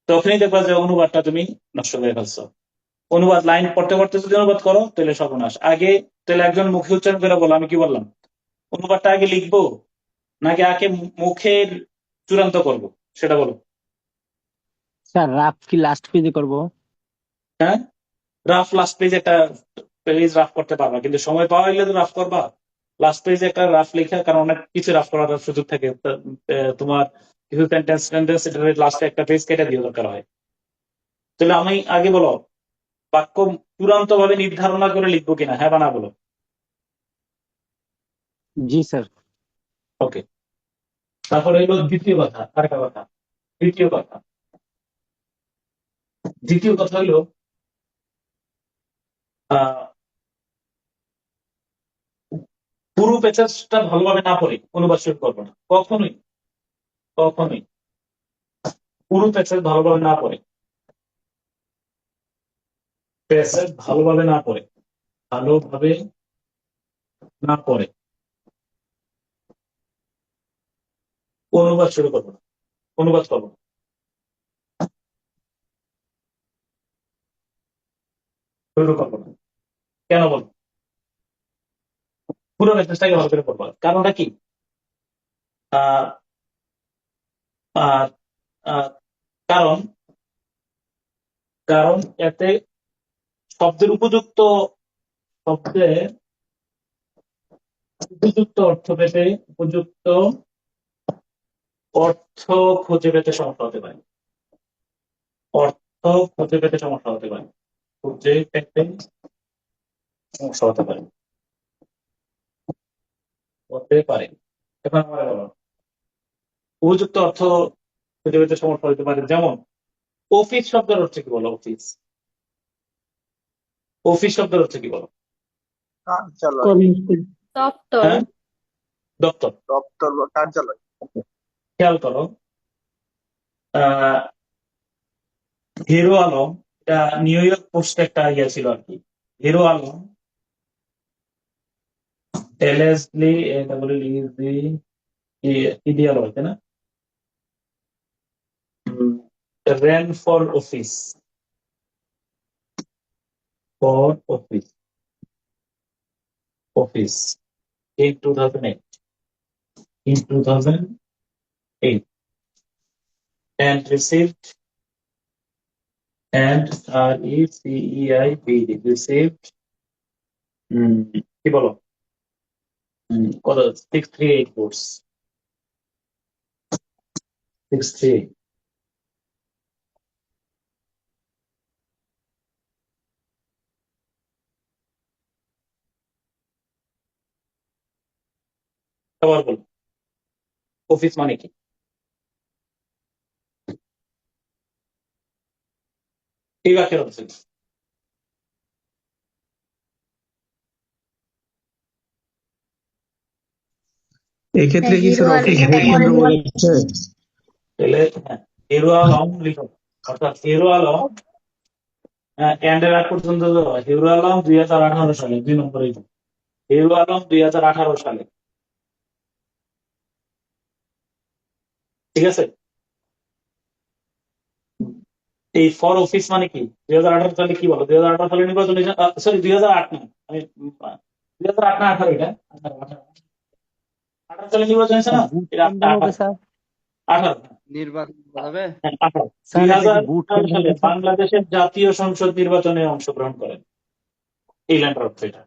তখনই দেখবা যে অনুবাদটা তুমি নষ্ট করে ফেলছো। অনুবাদ লাইন পড়তে পড়তে যদি অনুবাদ করো তাহলে সর্বনাশ। আগে তাহলে একজন মুখে উচ্চারণ করে বলো, আমি কি বললাম, অনুবাদটা আগে লিখবো নাকি আগে মুখের চূড়ান্ত করব, সেটা বলো। স্যার রাফ কি লাস্ট পেজে করব? হ্যাঁ, রাফ লাস্ট পেজ একটা পেজ রাফ করতে পারবা, কিন্তু সময় পাওয়া গেলে তো রাফ করবা। লাস্ট পেজে একটা রাফ লেখা, কারণ অনেক কিছু রাফ করার সুযোগ থাকে। তোমার কিছু সেন্টেন্স টেন্টেন্স এটা লাস্টে একটা পেজ কেটে দিয়ে দরকার হয়। তাহলে আমি আগে বলো, বাক্য চূড়ান্ত ভাবে নির্ধারণ করে লিখবো কিনা, হ্যাঁ বা না বলো। জি স্যার। ওকে, তারপরে হলো দ্বিতীয় কথা, আরেকটা কথা, দ্বিতীয় কথা, দ্বিতীয় কথা হলো আহ পুরো প্যাসেজটা ভালোভাবে না পড়ে অনুবাদ শুরু করবো না, কখনোই কখনোই। পুরো প্যাসেজ ভালোভাবে না পড়ে, প্যাসেজ ভালোভাবে না পড়ে, ভালোভাবে না পড়ে অনুবাদ শুরু করবো না, অনুবাদ করবো না, শুরু করবো না। কেন বলবো? পুরো প্যাসেজটাকে ভালো করে পড়বো। কারণটা কি? আহ আহ আহ, কারণ কারণ এতে শব্দের শব্দের উপযুক্ত অর্থ পেতে, উপযুক্ত অর্থ খুঁজে পেতে সমস্যা হতে পারে, অর্থ খুঁজে পেতে সমস্যা হতে পারে, খুঁজে পেতে সমস্যা হতে পারে, হতে পারে। এখন আমার বলো, উপযুক্ত অর্থ খুঁজে পেতে সমস্যা হতে পারে, যেমন অফিস শব্দের অর্থ কি বলো, অফিস, অফিস শব্দের অর্থ কি বলো? কার্যালয়, কর্মস্থল। দপ্তর। হ্যাঁ, দপ্তর। দপ্তর বা কার্যালয়। খেয়াল করো, আহ হিরো আলম, এটা নিউ ইয়র্ক পোস্টে একটা ইয়ে ছিল আর কি। হিরো আলম, এলএসলি, এটা বলে ইডিয়াল তাই না, ran for office in 2008, and received, and RECEIB received কি বলো, কত, 638 votes, 638। আবার বলো, অফিস মানে কি? এই বাক্যের অর্থ কি? এক্ষেত্রে কি হিরো স্যার আলম ভোট কেন্দ্র বলেছে? তাহলে হিরো আলম লিখো, অর্থাৎ হিরো আলম এন্ডের আগ পর্যন্ত যাওয়া। হিরো আলম 2018 সালে, 2 নম্বরে হিরো আলম 2018 সালে, ঠিক আছে। এই ফর অফিস মানে কি? 2018 সালে কি বলো? 2018 সালে নির্বাচন, সরি 2008 না, আমি 2008 না 18, এটা 18 সালে নির্বাচন হয়েছে স্যার না, বুট এটা কেন্দ্র হবে 18, স্যার? 18, নির্বাচন হবে। হ্যাঁ 18। স্যার এটা কি বুট 2018 কেন্দ্র সালে হবে স্যার? বাংলাদেশের জাতীয় সংসদ নির্বাচনে অংশগ্রহণ করেন, এই লাইনটার অর্থ এটা।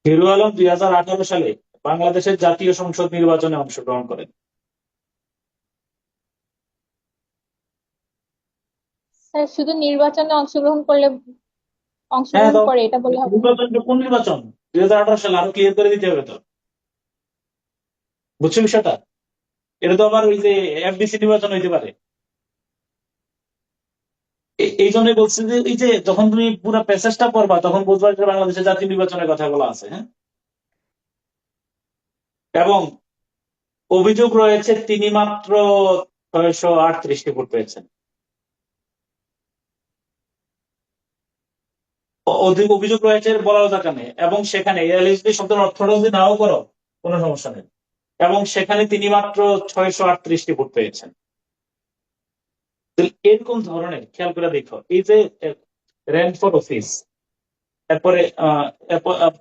হিরো আলম 2018 সালে বাংলাদেশের জাতীয় সংসদ নির্বাচনে অংশগ্রহণ করেন। স্যার শুধু নির্বাচনে হ্যাঁ, অংশগ্রহণ তো করে এটা বললে হবে না? নির্বাচনটা কোন নির্বাচন? 2018 সালে, আরো ক্লিয়ার করে দিতে হবে তো, বুঝছো বিষয়টা? এটা তো আবার ওই যে এফডিসি নির্বাচন হইতে পারে। এই জন্যই বলছি যে এই যে যখন তুমি পুরো প্যাসেজটা পড়বা তখন বুঝবা যে বাংলাদেশের জাতীয় নির্বাচনের কথা বলা আছে, হ্যাঁ। এবং অভিযোগ রয়েছে তিনি মাত্র 638টি ভোট পেয়েছেন। অধিক অভিযোগ রয়েছে বলার দরকার নেই, এবং সেখানে এলএসডি শব্দের অর্থটা যদি নাও করো কোনো সমস্যা নেই, এবং সেখানে তিনি মাত্র 638টি ভোট পেয়েছেন। তো এরকম ধরনের খেয়াল করে দেখো, এই যে র্যাঙ্ক ফর অফিস, এরপরে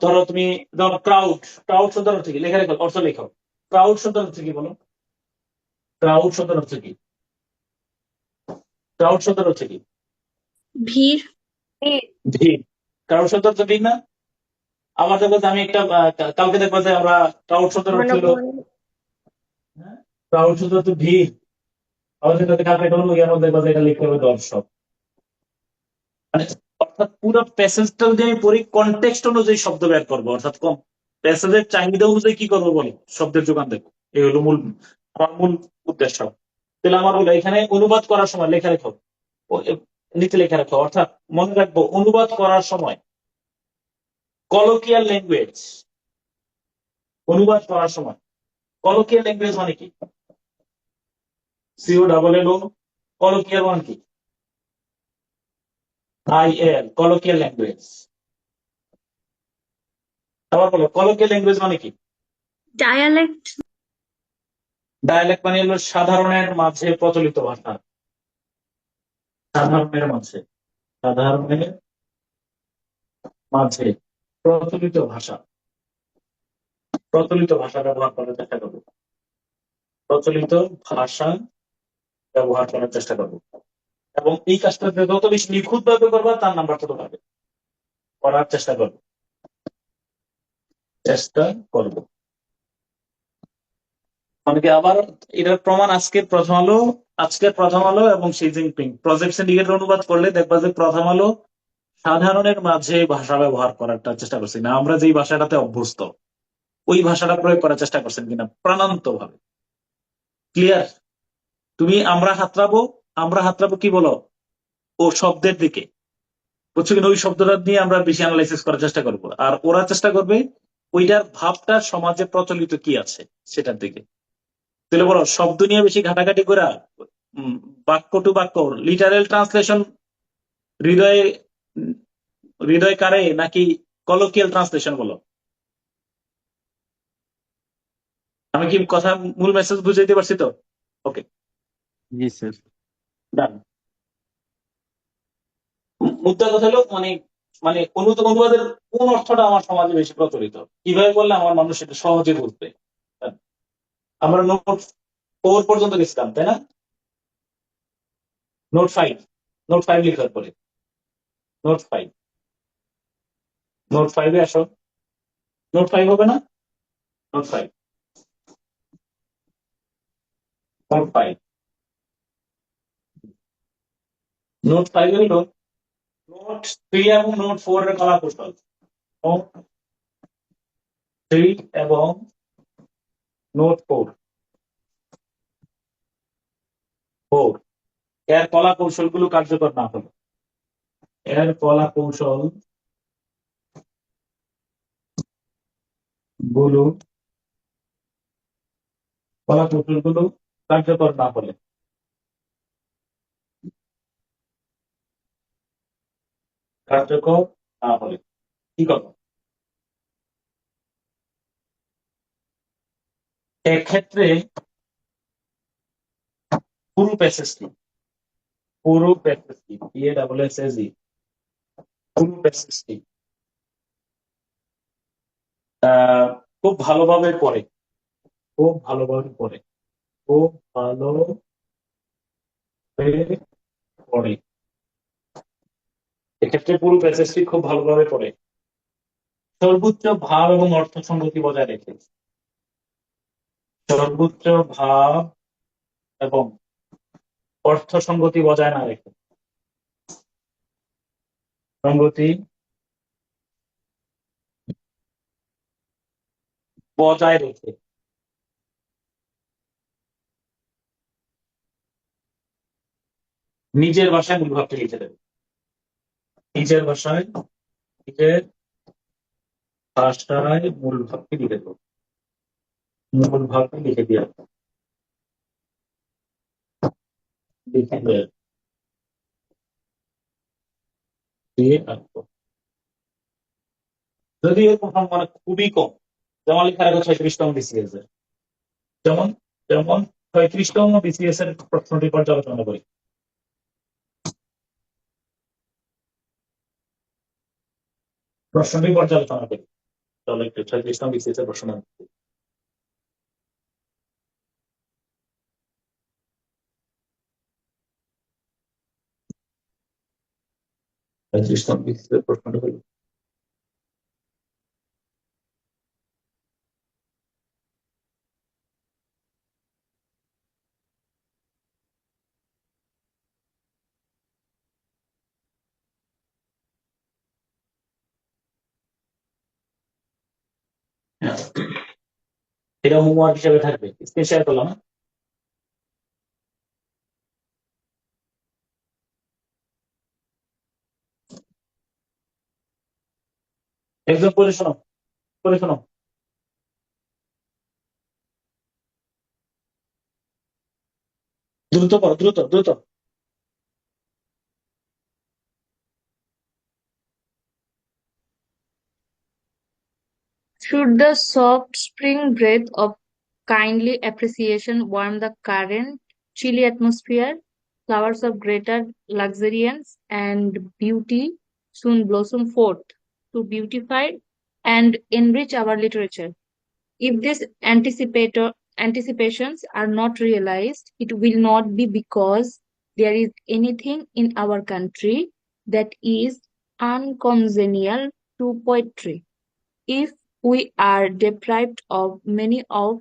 ধরো তুমি ধরো ক্রাউড, ক্রাউড শব্দের অর্থ কি? লেখা রেখো, অর্থ লেখো। ক্রাউড শব্দের অর্থ কি বলো? ক্রাউড শব্দের অর্থ কি? ক্রাউড শব্দের অর্থ কি? ভিড়। ভিড়। ক্রাউড শব্দের অর্থ ঠিক না? আমার দেখবো যে আমি একটা কালকে দেখবো যে আমরা ক্রাউড শব্দের অর্থ হলো, ক্রাউড শব্দের অর্থ ভিড়। আমাদের কাছে কালকে কোনো জ্ঞান দেখবো যে এটা লিখতে হবে দর্শক। মানে অর্থাৎ পুরো প্যাসেজটা যদি আমি পড়ি কনটেক্সট অনুযায়ী শব্দ বের করবো, অর্থাৎ প্যাসেজের চাহিদা অনুযায়ী কি করবো বলো, শব্দের যোগান দেবো। এই হলো আমার মূল উদ্দেশ্য। তাহলে আমার হলো এখানে অনুবাদ করার সময় লেখা রেখো, নিচে লেখা রাখো, অর্থাৎ মনে রাখবো অনুবাদ করার সময় কলোকিয়াল ল্যাঙ্গুয়েজ, অনুবাদ করার সময় কলোকিয়াল ল্যাঙ্গুয়েজ মানে কি? COLL, কলোকিয়াল মানে কি? IL, colloquial language. আবার বলো, কলোকিয়াল ল্যাঙ্গুয়েজ মানে কি? ডায়ালেক্ট। ডায়ালেক্ট মানে হলো সাধারণের মাঝে প্রচলিত ভাষা, সাধারণের মাঝে, সাধারণের মাঝে প্রচলিত ভাষা, প্রচলিত ভাষা ব্যবহার করার চেষ্টা করবো, প্রচলিত ভাষা ব্যবহার করার চেষ্টা করবো। এবং এই কাজটা যত বেশি নিখুঁত ভাবে করবা তার নাম্বার তত পাবে, করার চেষ্টা করবো, চেষ্টা করবো। অনেকে আবার এটার প্রমাণ আজকের প্রথম আলো এবং শি জিনপিং প্রজেক্ট সিন্ডিকেট অনুবাদ করলে দেখবা যে প্রথম আলো সাধারণের মাঝে ভাষা ব্যবহার করার চেষ্টা করছি না, আমরা যেই ভাষাটাতে অভ্যস্ত ওই ভাষাটা প্রয়োগ করার চেষ্টা করছেন কিনা প্রাণান্ত ভাবে। ক্লিয়ার? তুমি আমরা হাতড়াবো কি বলো? ও শব্দের দিকে, বুঝছো কিনা? ওই শব্দটা নিয়ে আমরা বেশি অ্যানালাইসিস করার চেষ্টা করবো, আর ওরা চেষ্টা করবে ওইটার ভাবটা সমাজে প্রচলিত কি আছে সেটার দিকে। তাহলে বলো, শব্দ নিয়ে বেশি ঘাটাঘাটি করে বাক্য টু বাক্য লিটারেল ট্রান্সলেশন হৃদয়ে হৃদয় কারে নাকি কলোকিয়াল ট্রান্সলেশন বলো? আমি কি কথা মূল মেসেজ বুঝাইতে পারছি তো? ওকে, জি স্যার। ডান। মুদ্রা কথা হলো মানে মানে অনুবাদের কোন অর্থটা আমার সমাজে বেশি প্রচলিত, কিভাবে বললে আমার মানুষ এটা সহজে বুঝবে। আমরা নোট 4 পর্যন্ত গেছিলাম, তাই না? নোট 5 লিখার পরে নোট 5 নোট 5-এ আসো। নোট 5 হবে না? নোট 5 নোট 5 নোট 5 হলো নোট 3 এবং নোট 4 এর কলা কৌশল। নোট 3 এবং নোট 4 এর কলা কৌশল গুলো কার্যকর না হলো, এর কলা কৌশল গুলো বলা কৌশলগুলো কার্যকর না হলে কার্যকর না হলে কি কথা? এক্ষেত্রে পুরো প্যাসেজটি পুরো প্যাসেজটি PASSAG পুরো প্যাসেজটি খুব ভালোভাবে পড়ে খুব ভালোভাবে পড়ে খুব ভালোভাবে পড়ে এক্ষেত্রে পুরো প্যাসেজটি খুব ভালোভাবে পড়ে সর্বোচ্চ ভাব এবং অর্থ সংগতি বজায় রেখে সর্বোচ্চ ভাব এবং অর্থ সংগতি বজায় না রেখে সংগতি বজায় রেখে নিজের ভাষায় মূল ভাবটি লিখে দেবে নিজের ভাষায় নিজের ভাষায় মূল ভাবটি লিখে দেবো মূল ভাবটি লিখে দিয়ে লিখে দিয়ে রাখবো যদি এর প্রথম মানে খুবই কম যেমন লেখার আগে 36তম BCS এর যেমন যেমন 36তম BCS এর প্রশ্নটি পর্যালোচনা করি প্রশ্নটি পর্যালোচনা করি তাহলে একটু 36তম BCS এর প্রশ্ন 36তম BCS এর প্রশ্নটা হলো এটা হোমওয়ার্ক হিসেবে থাকবে স্ক্রিন শেয়ার করলাম একজন পড়ে শোনো দ্রুত করো দ্রুত দ্রুত Should the soft spring breath of kindly appreciation warm the current chilly atmosphere? Flowers of greater luxuriance and beauty soon blossom forth to beautify and enrich our literature. If these anticipations are not realized, it will not be because there is anything in our country that is uncongenial to poetry. If we are deprived of many of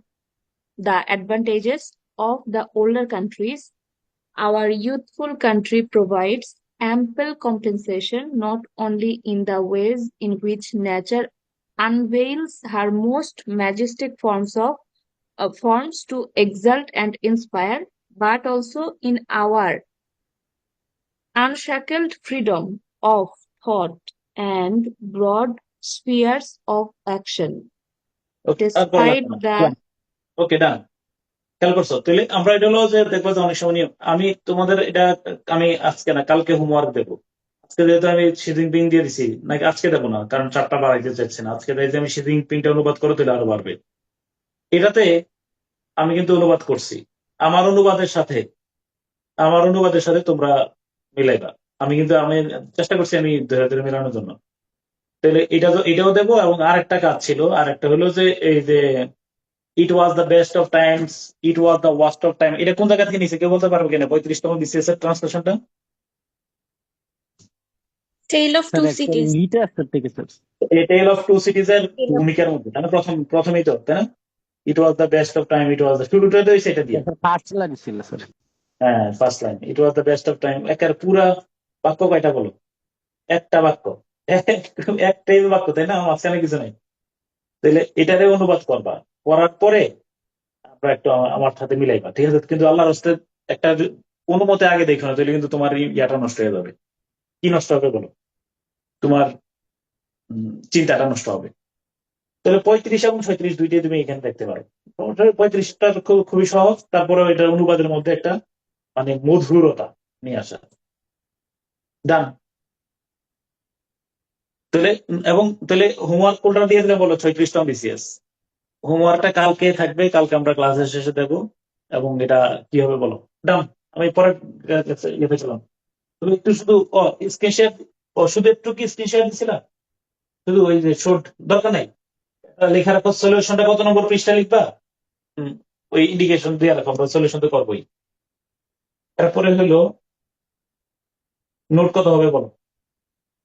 the advantages of the older countries, our youthful country provides ample compensation not only in the ways in which nature unveils her most majestic forms to exalt and inspire, but also in our unshackled freedom of thought and broad spheres of action. Despite the ওকে ডান খেয়াল করছো তাহলে আমরা এটা হলো যে দেখবো যে অনেক সময় আমি তোমাদের এটা আমি আজকে না কালকে হোমওয়ার্ক দেবো আজকে যেহেতু আমি শি জিনপিং দিয়ে দিছি নাকি আজকে দেবো না কারণ 4টা বাড়াইতে চাইছি না আজকে যে আমি শি জিনপিংটা অনুবাদ করে দিলে আরো বাড়বে এটাতে আমি কিন্তু অনুবাদ করছি আমার অনুবাদের সাথে তোমরা মিলাইবা আমি চেষ্টা করছি আমি ধরে ধরে মেলানোর জন্য তাহলে এটাও দেবো এবং আরেকটা কাজ ছিল আরেকটা হলো যে এই যে it was the best of times it was the worst of time এটা কোন জায়গা থেকে নিছে কেউ বলতে পারবে কিনা 35তম BCS এর ট্রান্সলেশনটা Tale of স্যার Two একটা Cities. লিটারেচার থেকে sir tale of two cities এর ভূমিকার মধ্যে তাই না প্রথমেই তো তাই না it was the best of time it was the শুরুটা তো সেটা দিয়ে ফার্স্ট লাইন ছিল স্যার হ্যাঁ first line it was the best of time একের পুরা বাক্য কয়টা বলো একটা বাক্য একটাই বাক্য তাই না মাঝখানে কিছু নাই তাহলে এটারে অনুবাদ করবা করার পরে আমরা একটু আমার সাথে মিলাইবা ঠিক আছে কিন্তু আল্লাহর হস্তে একটা কোনো মতে আগে দেখো না তাহলে কিন্তু তোমার ইয়াটা নষ্ট হয়ে যাবে কি নষ্ট হবে বলো তোমার চিন্তাটা নষ্ট হবে তাহলে 35 এবং 37 দুইটাই তুমি এখানে দেখতে পারো। 35টা খুবই সহজ, তারপরে এটা অনুবাদের মধ্যে একটা মানে মধুরতা নিয়ে আসা। ডান। তাহলে এবং তাহলে হোমওয়ার্ক কোনটা দিয়ে দিলে বলো? 36টা বিসিএস হোমওয়ার্কটা কালকে থাকবে, কালকে আমরা ক্লাসের শেষে দেবো। এবং এটা কি হবে বলো? ডান। আমি পরে ইয়েতে ছিলাম, তুমি একটু শুধু স্ক্রিনশট, শুধু একটু কি স্ক্রিনশট দিছিলা? শুধু ওই যে শর্ট দরকার নাই, লেখার পর সলিউশনটা কত নম্বর পৃষ্ঠা লিখবা, হুম, ওই ইন্ডিকেশন দিয়ে রাখো, আমরা সলিউশন তো করবোই। তারপরে হলো নোট কত হবে বলো?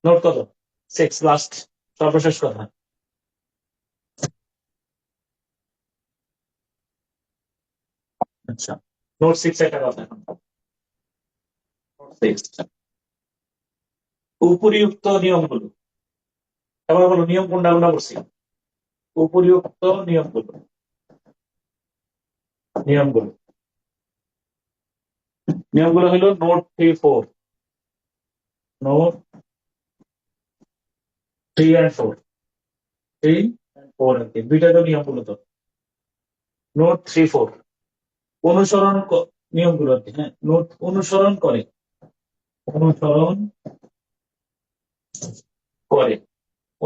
নোট কত? 6 লাস্ট, সর্বশেষ কথা। আচ্ছা, নোট 6 একটা কথা এখন। নোট 6 উপরিউক্ত নিয়মগুলো, এবার বলো নিয়ম কোনটা কোনটা করছি? উপরিউক্ত নিয়মগুলো, নিয়মগুলো নিয়মগুলো হলো নোট 3, 4, নোট 3 and 4, 3 and 4 আর কি, দুইটা তো নিয়মগুলো তো। নোট 3, 4 অনুসরণ নিয়মগুলো আর কি, হ্যাঁ, নোট অনুসরণ করে, অনুসরণ করে,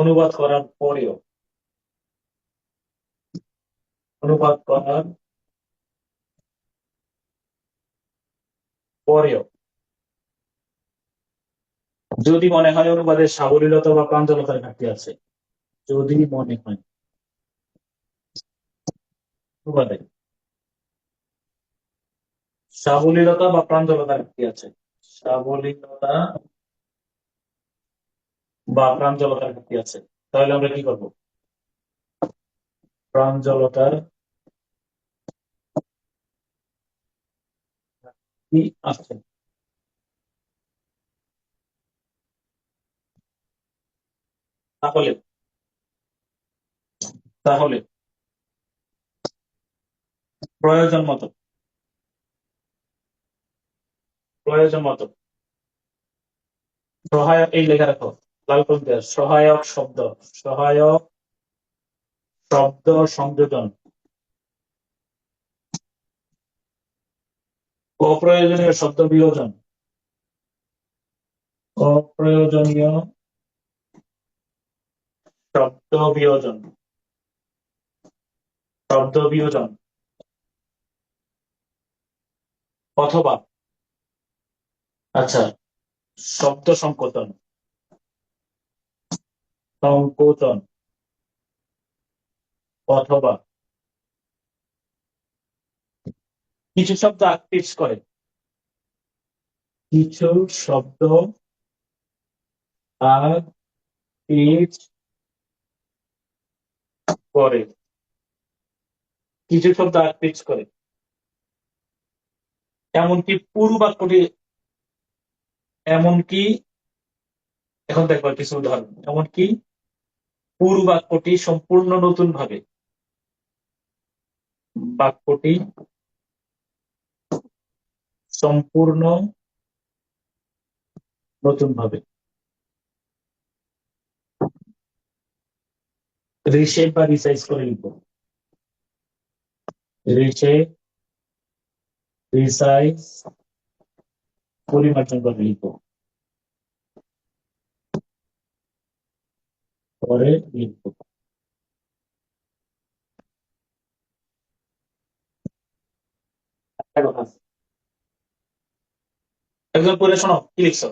অনুবাদ করার পরেও, অনুবাদ করার পরেও যদি মনে হয় অনুবাদের সাবলীলতা বা প্রাঞ্জলতার ঘাটতি আছে, যদি মনে হয় অনুবাদে সাবলীলতা বা প্রাঞ্জলতার ঘাটতি আছে, সাবলীলতা বা প্রাঞ্জলতার ঘাটতি আছে, তাহলে আমরা কি করব? প্রাঞ্জলতার কি আছে, তাহলে তাহলে প্রয়োজন মতো, প্রয়োজন মতো সহায়ক, এই লেখা রাখো লাল করে দেওয়া, সহায়ক শব্দ, সহায়ক শব্দ সংযোজন, অপ্রয়োজনীয় শব্দ বিয়োজন, অপ্রয়োজনীয় শব্দ বিয়োজন, শব্দ বিয়োজন, অথবা আচ্ছা শব্দ সংকোচন, সংকোচন, অথবা কিছু শব্দ আকৃষ্ট করে, কিছু শব্দ আকৃষ্ট করে, কিছু শব্দ আকৃষ্ট করে, এমনকি পুরো বাক্যটি, এমনকি এখন দেখো কিছু উদাহরণ, এমনকি পুরো বাক্যটি সম্পূর্ণ নতুন ভাবে, বাক্যটি সম্পূর্ণ নতুন ভাবে রিশেপ বা রিসাইজ করে লিখবো, রিশেপ রিসাইজ পরিমার্জন করে লিখবো, পরে লিখবো। একটা কথা আছে। একদম পড়ে শোনো কি লিখছো,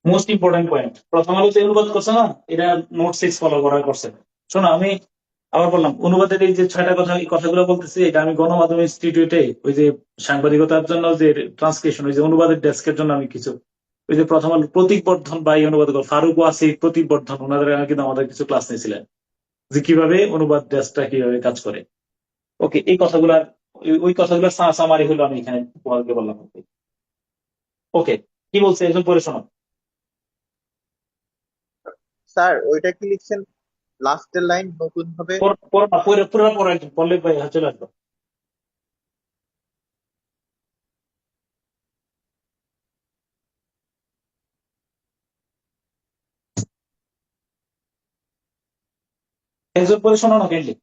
মোস্ট ইম্পর্টেন্ট পয়েন্ট। প্রথম আলোতে অনুবাদ করছে না, এটা নোট 6 ফলো করা করছে। শোনো আমি আবার বললাম, অনুবাদের এই যে 6টা কথা, এই কথাগুলো বলতেছি, এটা আমি গণমাধ্যম ইনস্টিটিউটে ওই যে সাংবাদিকতার জন্য যে ট্রান্সক্রিপশন, ওই যে অনুবাদের ডেস্কের জন্য আমি কিছু, ওই যে প্রথম আলো প্রতীক বর্ধন বা এই অনুবাদ ফারুক ওয়াসি, প্রতীক বর্ধন, ওনাদের কিন্তু আমাদের কিছু ক্লাস নিয়েছিলেন যে কিভাবে অনুবাদ ডেস্কটা কিভাবে কাজ করে। ওকে, এই কথাগুলার ওই কথাগুলোর সামারি হলো আমি এখানে তোমাদেরকে বললাম। ওকে, কি বলছে একজন পড়ে শোনো। স্যার ওইটা কি লিখছেন? লাস্টের লাইন নতুন ভাবে। পুরো পড়ে একজন পল্লব ভাই চলে আসবে। একজন পরে শোনো না কাইন্ডলি।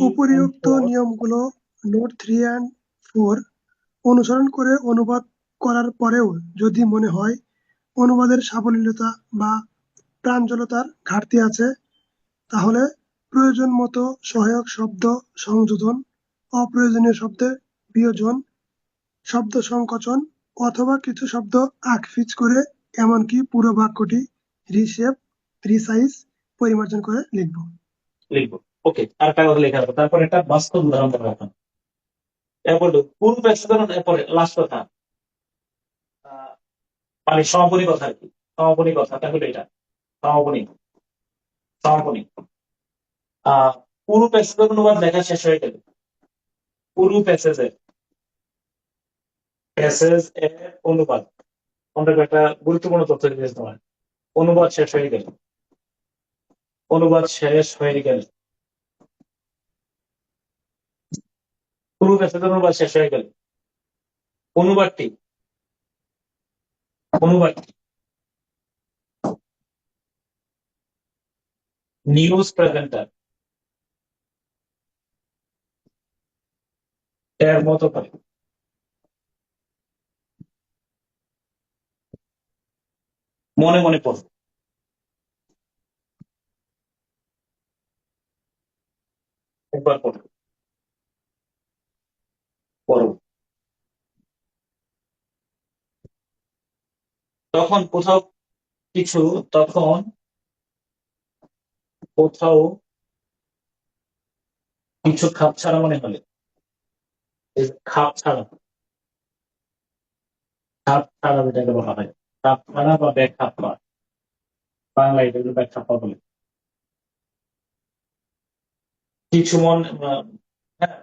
উপরিউক্ত নিয়মগুলো নোট 3 and 4 অনুসরণ করে অনুবাদ করার পরেও যদি মনে হয় অনুবাদের সাবলীলতা বা প্রাঞ্জলতার ঘাটতি আছে, তাহলে প্রয়োজন মতো সহায়ক শব্দ সংযোজন, অপ্রয়োজনীয় শব্দের বিয়োজন, শব্দ সংকোচন অথবা কিছু শব্দ আঁকফিচ করে এমনকি পুরো বাক্যটি রিশেপ, রিসাইজ, পরিমার্জন করে লিখব। লিখবো। ওকে, আরেকটা কথা লেখা হবে, তারপর একটা বাস্তব উদাহরণ দেবো এখন। এরপর পূর্ব প্রেসিডেন্ট, এরপরে লাস্ট কথা, মানে সমাপনী কথা আর কি। সমাপনী কথাটা হলো এটা, সমাপনী সমাপনী পুরো প্যাসেজের অনুবাদ লেখা শেষ হয়ে গেল। পুরো প্যাসেজ এর অনুবাদ, আমাদের একটা গুরুত্বপূর্ণ তথ্য দিয়েছে তোমার। অনুবাদ শেষ হয়ে গেল, অনুবাদ শেষ হয়ে গেল, পুরো প্যাসেজের অনুবাদ শেষ হয়ে গেল। অনুবাদটি নিউজ প্রেজেন্টার এর মতো করে মনে মনে পড়ো। একবার পড়ো, পড়ো। তখন কোথাও কিছু, তখন কোথাও কিছু খাপ ছাড়া মনে হলে, এই যে খাপ ছাড়া, খাপ ছাড়া যেটাকে বলা হয়, খাপ ছাড়া বা ব্যাখ্যা পাওয়া, বাংলায় এগুলো ব্যাখ্যা পাওয়া বলে। কিছু হ্যাঁ,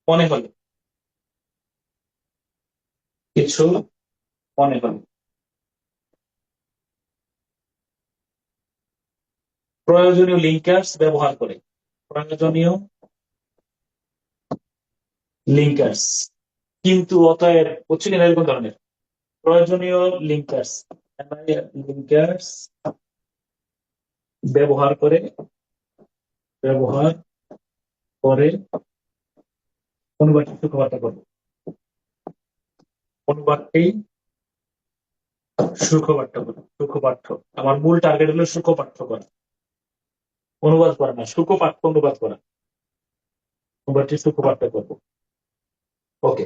মনে হলে, কিছু মনে হলে প্রয়োজনীয় লিঙ্কার্স ব্যবহার করে, প্রয়োজনীয় লিঙ্কার্স, কিন্তু অতএব হচ্ছে কিনা এরকম ধরনের প্রয়োজনীয় লিঙ্কার্স, লিঙ্কার্স ব্যবহার করে অনুবাদটি সুখপাঠ্য করবো। অনুবাদটি সুখপাঠ্য করবো, সুখপাঠ্য। আমার মূল টার্গেট হলো সুখপাঠ্য করা, অনুবাদ করা না, সুখপাঠ্য অনুবাদ করা। অনুবাদটি সুখপাঠ্য করবো। ওকে,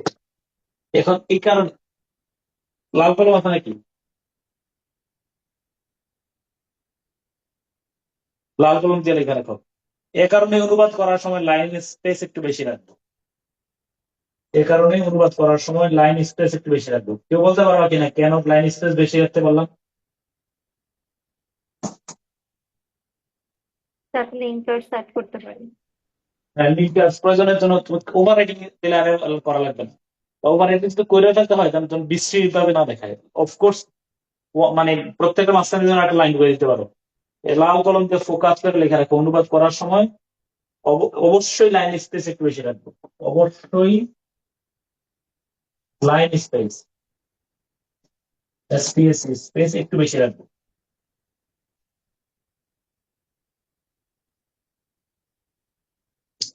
এখন এই কারণ লাল কলম আছে নাকি? লাল কলম দিয়ে লেখা রাখো। এ কারণে অনুবাদ করার সময় লাইন স্পেস একটু বেশি রাখবো। এ কারণে অনুবাদ করার সময় লাইন স্পেস একটু বেশি রাখবো। কেউ বলতে পারবা কিনা কেন লাইন স্পেস বেশি রাখতে বললাম? যাতে লিঙ্কার সেট করতে পারি। লিঙ্কার্স প্রয়োজনের জন্য ওভার রাইটিং দিলে আর করা লাগবে না। ওভার রাইটিং তো করে ফেলতে হয়, যেন বিশ্রী ভাবে না দেখায়। অফকোর্স মানে প্রত্যেকটা মাস্টারের জন্য একটা লাইন করে দিতে পারো। লাল কলম দিয়ে ফোকাস করে লেখা রাখো। অনুবাদ করার সময় অবশ্যই লাইন স্পেস একটু বেশি রাখবো, অবশ্যই লাইন স্পেস, স্পেস একটু বেশি রাখবো।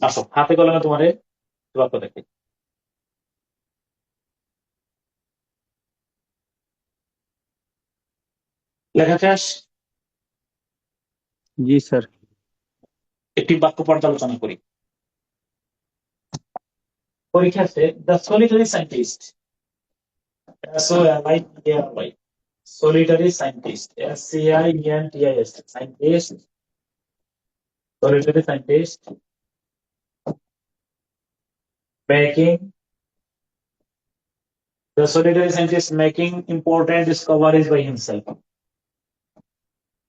আসো হাতে কলমে তোমাদের বাক্য দেখে। লেখা শেষ? জি স্যার। একটি বাক্য পর্যালোচনা করি। পরীক্ষাতে the solitary scientist, SOLITARY, solitary scientist, SCIENTIST, scientist, solitary scientist making, the solitary scientist making important discoveries by himself.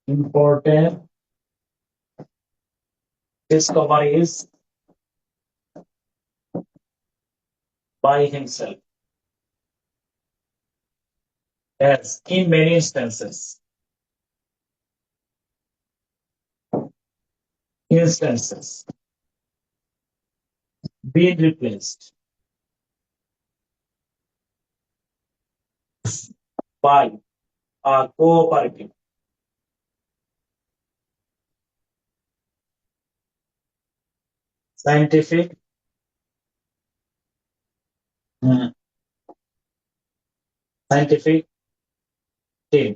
Important discoveries by himself. As in many instances, being replaced by cooperative. Scientific, scientific team.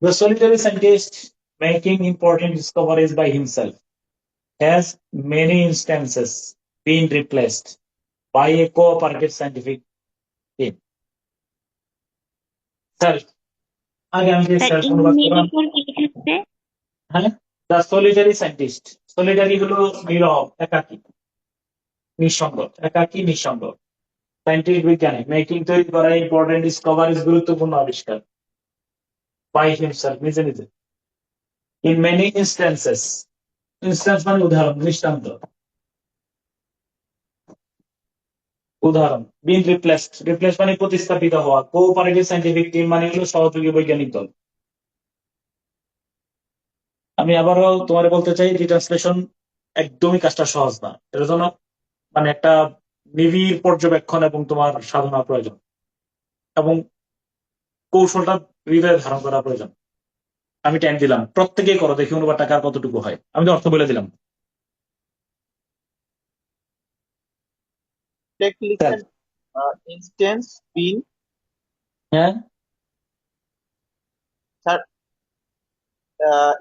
The solitary scientist making important discoveries by himself has many instances been replaced by a cooperative scientific team. Self. আগে আমি যে self অনুবাদ করলাম, হ্যাঁ, the solitary scientist. Solitary হলো নীরব, একাকী, নিঃসঙ্গ, একাকী নিঃসঙ্গ। সায়েন্টিফিক বিজ্ঞানী মেকিং তৈরি করা ইম্পর্টেন্ট ডিসকভারিজ গুরুত্বপূর্ণ আবিষ্কার বাই হিমসেলফ নিজে নিজে ইন মেনি ইনস্ট্যান্সেস ইনস্ট্যান্স মানে উদাহরণ দৃষ্টান্ত উদাহরণ বিন রিপ্লেসড রিপ্লেস মানে প্রতিস্থাপিত হওয়া কোঅপারেটিভ সায়েন্টিফিক টিম মানে হলো সহযোগী বৈজ্ঞানিক দল আমি আবারও তোমার বলতে চাই যে ট্রান্সলেশন একদমই কাজটা সহজ না এর জন্য মানে একটা নিবিড় পর্যবেক্ষণ এবং তোমার সাধনা প্রয়োজন এবং কৌশলটা হৃদয়ে ধারণ করা প্রয়োজন আমি টাইম দিলাম প্রত্যেকেই করো দেখি অনুবাদটা কার কতটুকু হয় আমি তো অর্থ বলে দিলাম এটা কি লিখছেন ইনস্ট্যান্স বিন হ্যাঁ স্যার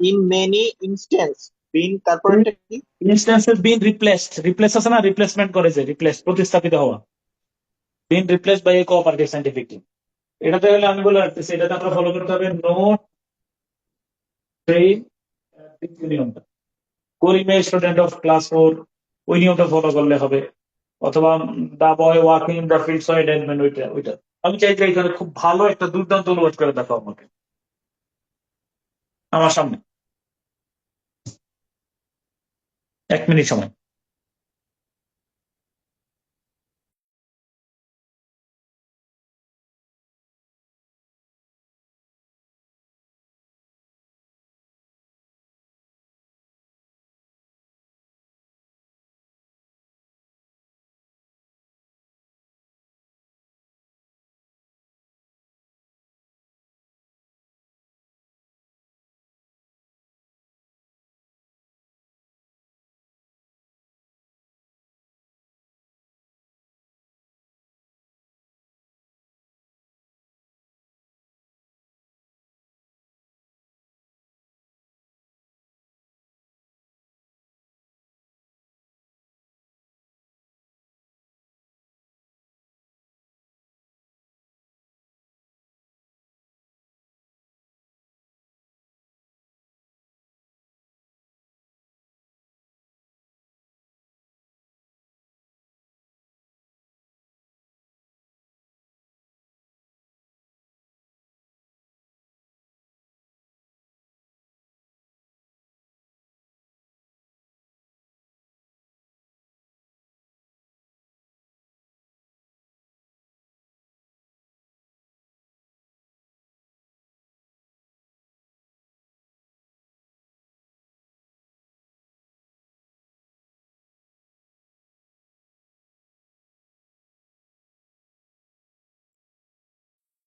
ইন মেনি ইনস্ট্যান্স বিন তারপর এটা কি ইনস্ট্যান্সেস বিন রিপ্লেসড রিপ্লেস আছে না রিপ্লেসমেন্ট করেছে রিপ্লেস প্রতিস্থাপিত হওয়া been replaced by a cooperative scientific team এটাতে হলে আমি বলে রাখতেছি এটাতে আমরা ফলো করতে হবে নোট সেই নিয়মটা করিমে স্টুডেন্ট অফ ক্লাস 4 ওই নিয়মটা ফলো করলে হবে অথবা the boy walking in the fields of attainment ওইটা আমি চাই যে এখানে খুব ভালো একটা দুর্দান্ত অনুবাদ করে দেখাও আমাকে আমার সামনে 1 মিনিট সময়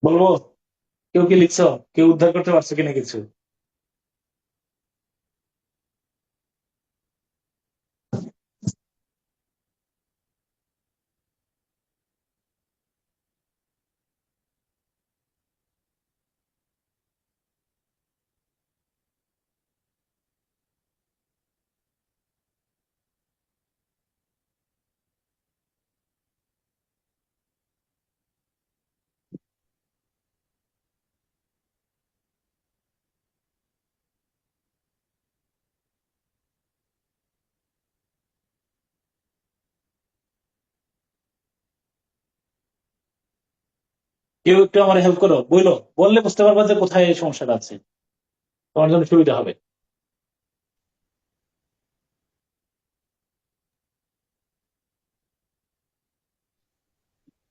বলবো কেউ কি লিখছো কেউ উদ্ধার করতে পারছো কিনা কিছু কেউ একটু আমার হেল্প করো বললো বললে বুঝতে পারবা যে কোথায় এই সমস্যাটা আছে তোমার জন্য সুবিধা হবে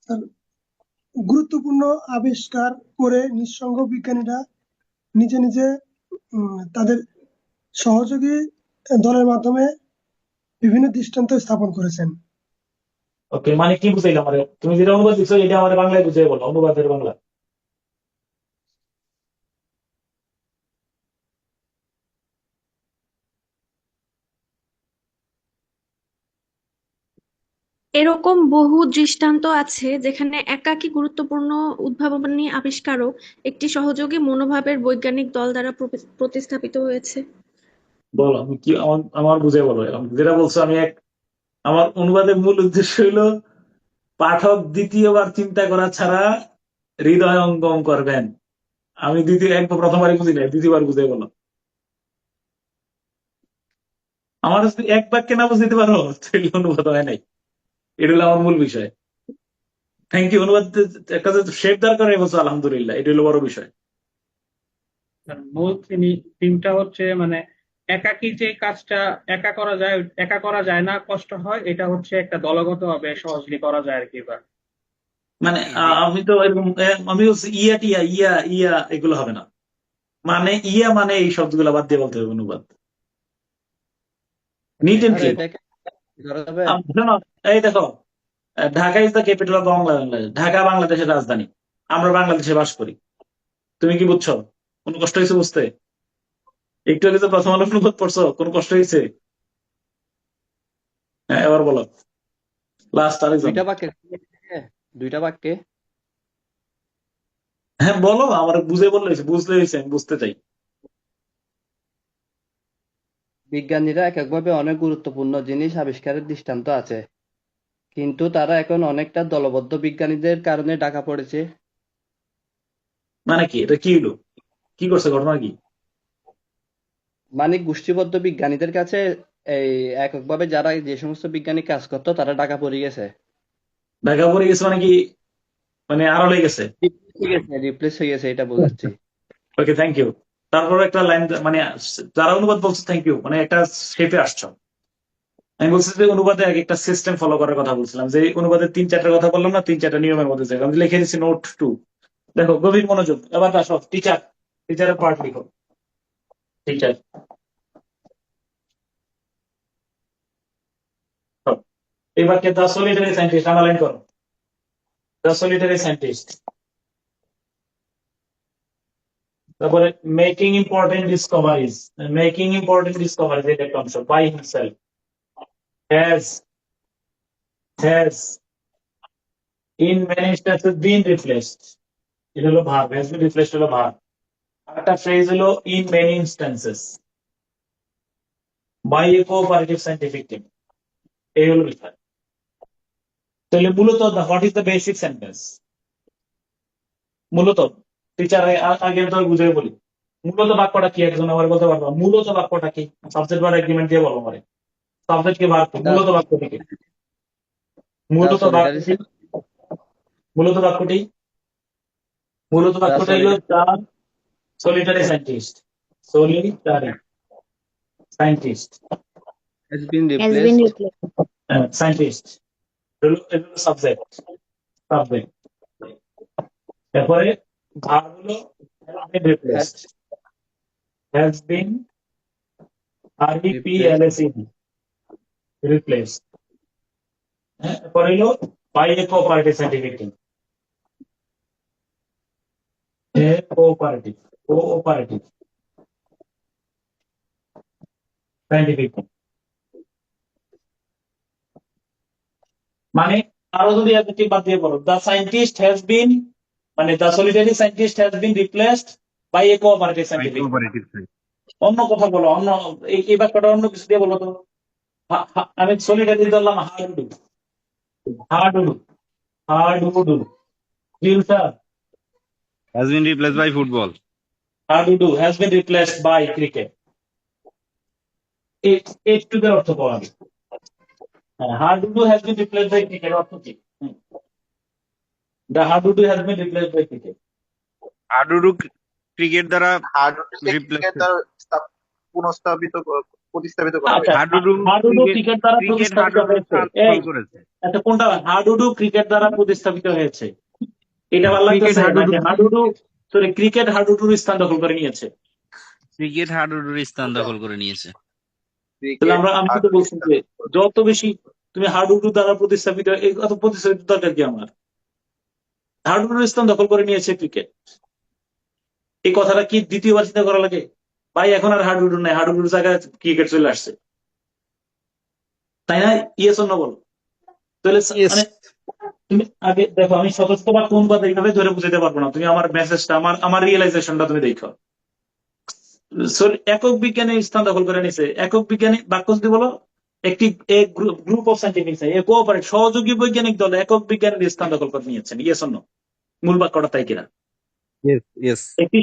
স্যার, গুরুত্বপূর্ণ আবিষ্কার করে নিঃসঙ্গ বিজ্ঞানীরা নিজে নিজে তাদের সহযোগী দলের মাধ্যমে বিভিন্ন দৃষ্টান্ত স্থাপন করেছেন ওকে, মানে কি বুঝাইলাম? মানে তুমি যেটা অনুবাদ দিচ্ছ এটা আমার বাংলায় বুঝাই বলো, অনুবাদের বাংলা। এরকম বহু দৃষ্টান্ত আছে যেখানে একাকী গুরুত্বপূর্ণ উদ্ভাবনী আবিষ্কারক একটি সহযোগী মনোভাবের বৈজ্ঞানিক দল দ্বারা প্রতিস্থাপিত হয়েছে। বলো, আমি কি আমার আমার বুঝাই বলো। এখন যেটা বলছো আমি আমার অনুবাদের মূল উদ্দেশ্য হলো পাঠক দ্বিতীয়বার চিন্তা করা ছাড়া হৃদয় অঙ্গম করবেন। আমি প্রথমবারই বুঝি নাই, দ্বিতীয়বার বুঝাই বলো। আমার যদি এক বাক্যে না বুঝতে পারো তাহলে অনুবাদ হয় নাই। এটা হলো আমার মূল বিষয়। Thank you. অনুবাদ একটা যে শেপ দরকার বলছো, আলহামদুলিল্লাহ, এটা হলো বড় বিষয়। মূল থিমটা হচ্ছে মানে একাকী যে কাজটা একা করা যায় না, কষ্ট হয়, এটা হচ্ছে একটা দলগত ভাবে সহজলি করা যায় আর কি। বা মানে আমি তো এরকম আমি বলছি ইয়া টিয়া ইয়া ইয়া এগুলো হবে না। মানে ইয়া মানে এই শব্দগুলো বাদ দিয়ে বলতে হবে অনুবাদ, নিট এন্ড স্যার ক্লিন। এটাকে করা যাবে? শোনো, এই দেখো, Dhaka is the capital of Bangladesh. Dhaka বাংলাদেশের রাজধানী। আমরা বাংলাদেশে বাস করি। তুমি কি বুঝছো? কোনো কষ্ট হয়েছে বুঝতে? একটু আগে তো প্রথম আলো অনুবাদ পড়ছো, কোনো কষ্ট হয়েছে? হ্যাঁ, এবার বলো লাস্ট আরেকজন। দুইটা বাক্যে দুইটা বাক্যে হ্যাঁ বলো, আমার বুঝে বললে হয়েছে, বুঝলে হয়েছে, আমি বুঝতে চাই। বিজ্ঞানীরা এককভাবে অনেক গুরুত্বপূর্ণ জিনিস আবিষ্কারের দৃষ্টান্ত আছে, কিন্তু তারা এখন অনেকটা দলবদ্ধ বিজ্ঞানীদের কারণে ঢাকা পড়েছে। মানে কি এটা কি হলো? কি করছে, ঘটনা কি? মানে গোষ্ঠীবদ্ধ বিজ্ঞানীদের কাছে এই এককভাবে যারা যে সমস্ত বিজ্ঞানী কাজ করতো তারা ঢাকা পড়ে গেছে। ঢাকা পড়ে গেছে মানে কি? মানে আরো লেগে গেছে? রিপ্লেস হয়ে গেছে, এটা বোঝাচ্ছি। ওকে, থ্যাংক ইউ। তারপর একটা লাইন, মানে যারা অনুবাদ বলছে থ্যাংক ইউ, মানে একটা শেপে আসছো। আমি বলছি যে অনুবাদে এক একটা সিস্টেম ফলো করার কথা বলছিলাম, যে অনুবাদে 3-4টা কথা বললাম না, 3-4টা নিয়মের মধ্যে যাই। আমি লিখে দিচ্ছি নোট 2। দেখো, গভীর মনোযোগ। এবার আসো টিচার, টিচারের পার্ট লিখো। টিচার, এবার কে? দ্য সলিটারি সায়েন্টিস্ট, আন্ডারলাইন করো। The solitary scientist. তারপরে making important discoveries. Making important discoveries এটা একটা অংশ। By himself, has in many instances been replaced. এটা হলো ভার্ব, has been replaced হলো ভার্ব। আরেকটা ফ্রেজ হলো in many instances by a cooperative scientific team। এই হলো বিষয়। তাহলে মূলত what is the basic sentence? মূলত টিচার আগে তো বুঝে বলি, মূলত বাক্যটা কি? একজন আমার বলতে পারবো মূলত বাক্যটা কি? সাবজেক্ট ভার্ব এগ্রিমেন্ট দিয়ে বলো আমারে। সাবজেক্ট কি ভার্ব? মূলত বাক্যটি কি? মূলত বাক্যটি মূলত বাক্যটি মূলত বাক্যটা হলো the solitary scientist. Solitary scientist, has been Has been replaced replaced. Scientist subject, subject. তারপরে ভার্ব হলো has been replaced, has been replaced, replaced। তারপরে হলো by a cooperative scientific team, a cooperative scientific team। মানে আরো যদি adjective বাদ দিয়ে বলো, দ্য সায়েন্টিস্ট হ্যাজ বিন, মানে the solitary scientist has been replaced by a cooperative scientific. অন্য কথা বলো, অন্য এই বাক্যটা অন্য কিছু দিয়ে বলো তো। আমি সলিটারি ধরলাম hadudu, hadudu, hadudu. Future has been replaced by football. Hadudu has been replaced by cricket. এইটুকুর অর্থ পাওয়া যাবে। Hadudu has been replaced by cricket অর্থ কি? The hadudu has been replaced by cricket. Hadudu cricket দ্বারা ক্রিকেট দ্বারা প্রতিস্থাপিত করা আচ্ছা, হয়েছে। হাডুডু ক্রিকেট দ্বারা ক্রিকেট প্রতিস্থাপিত হাডুডু হয়েছে। ট্রান্সফার করেছে। আচ্ছা, কোনটা? হাডুডু ক্রিকেট দ্বারা প্রতিস্থাপিত হয়েছে, এটা ভালো ক্রিকেট লাগতেছে হাডুডু, নাকি হাডুডু সরি ক্রিকেট হাডুডুর স্থান দখল করে নিয়েছে? ক্রিকেট হাডুডুর স্থান দখল করে নিয়েছে। তাহলে আমি তো বলছি যে যত বেশি তুমি হাডুডু দ্বারা প্রতিস্থাপিত, এই অত প্রতিস্থাপিত দরকার কি আমার? হাডুডুর স্থান দখল করে নিয়েছে ক্রিকেট। এই কথাটা কি দ্বিতীয়বার চিন্তা করা লাগে? ভাই এখন আর হাডুডু নাই, হাডুডুর জায়গায় ক্রিকেট চলে আসছে, তাই না? ইয়েস অন্য বলো তাহলে। ইয়েস। মানে তুমি আগে দেখো, আমি সতর্ক বা কোন বা এইভাবে ধরে বুঝাতে পারবো না, তুমি আমার মেসেজটা, আমার রিয়েলাইজেশনটা তুমি দেখো। So, একক বিজ্ঞানী স্থান দখল করে নিছে। একক বিজ্ঞানী বাক্য যদি বলো, একটি গ্রুপ অফ সাইন্টিফিক, কোঅপারেট সহযোগী বৈজ্ঞানিক দল একক বিজ্ঞানীর স্থান দখল করে নিয়েছেন। ইয়েস অন্য মূল বাক্যটা তাই কিনা? Yes yes. একটি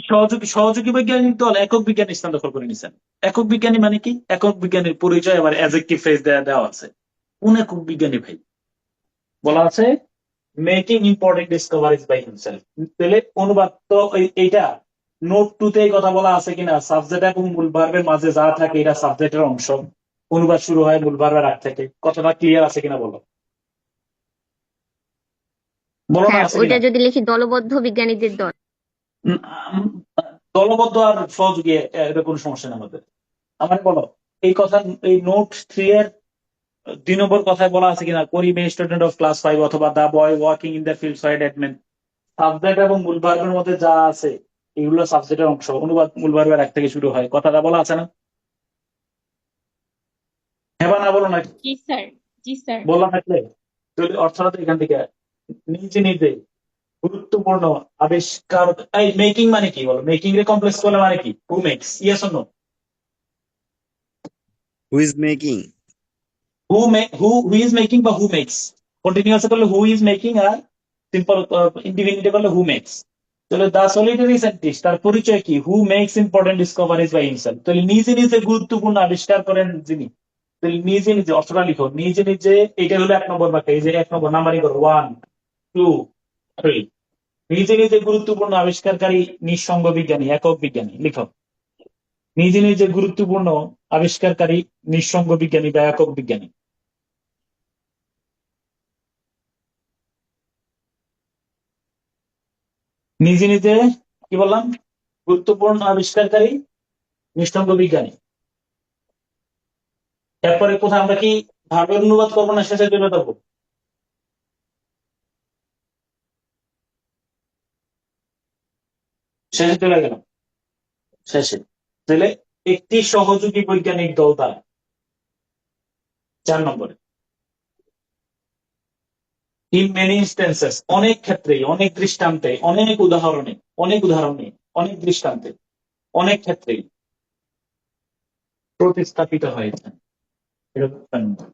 সহযোগী বৈজ্ঞানিক দল একক বিজ্ঞানীর স্থান দখল করে নিয়েছেন। একক বিজ্ঞানী মানে কি? একক বিজ্ঞানীর পরিচয় আবার অ্যাডজেক্টিভ ফ্রেজ দেওয়া আছে। কোন একক বিজ্ঞানী ভাই? বলা আছে making important discoveries by himself. তাহলে অনুবাদ তো এইটা নোট 2 তে এই কথা বলা আছে কিনা, সাবজেক্ট এবং মূল ভার্বের মাঝে যা থাকে এটা সাবজেক্টের অংশ, অনুবাদ শুরু হয় মূল ভার্বের আগ থেকে। কথাটা ক্লিয়ার আছে কিনা বলো, বলো না হ্যাঁ, আছে ওইটা কিনা? যদি লিখি দলবদ্ধ বিজ্ঞানীদের দল। উম, আম, দলবদ্ধ আর সহযোগী এটা কোনো সমস্যা নেই আমাদের। আমার বলো এই কথা, এই নোট 3 এর 2 নম্বর কথায় বলা আছে কিনা, Karim a student of class 5 অথবা the boy walking in the field side at men. Subject এবং মূল ভার্বের মধ্যে যা আছে এগুলো সাবজেক্টের অংশ, অনুবাদ মূল ভার্বের এক থেকে শুরু হয়। কথাটা বলা আছে না? হ্যাঁ বা না বলো না? জি স্যার, জি স্যার। বললাম থাকলে অর্থটা তো এখান থেকে নিজে নিজে গুরুত্বপূর্ণ আবিষ্কার। এই মেকিং মানে কি বলো? মেকিং রে কমপ্লেক্স বলে মানে কি? Who makes? Yes or no? Who is making? Who is making বা হু মেক্স? কন্টিনিউয়াস করলে হু ইজ মেকিং, আর সিম্পল ইন্ডিপেন্ডেন্ট করলে হু মেক্স। তাহলে দা সলিটারি সায়েন্টিস্ট তার পরিচয় কি? Who makes important discoveries by himself. তাহলে নিজে নিজে গুরুত্বপূর্ণ আবিষ্কার করেন যিনি। তাহলে নিজে নিজে অর্থটা লিখো, নিজে নিজে। এটা হলো 1 নম্বর বাক্য। এই যে 1 নম্বর নাম্বারিং করো, 1 2 3। নিজে নিজে গুরুত্বপূর্ণ আবিষ্কারকারী নিঃসঙ্গ বিজ্ঞানী, একক বিজ্ঞানী লিখো। নিজে নিজে গুরুত্বপূর্ণ আবিষ্কারকারী নিঃসঙ্গ বিজ্ঞানী বা একক বিজ্ঞানী। নিজে নিজে কি বললাম? গুরুত্বপূর্ণ আবিষ্কারকারী নিঃসঙ্গ বিজ্ঞানী। এরপরে কোথায় আমরা কি ভার্বের অনুবাদ করবো না শেষে চলে যাবো? শেষে চলে গেলাম, শেষে। তাহলে একটি সহযোগী বৈজ্ঞানিক দল দ্বারা, 4 নম্বরে, ইন মেনি ইনস্টেন্সেস, অনেক ক্ষেত্রে, অনেক দৃষ্টান্তে, অনেক উদাহরণে, অনেক দৃষ্টান্তে, অনেক ক্ষেত্রেই প্রতিস্থাপিত হয়েছে। এটা 4 নম্বর।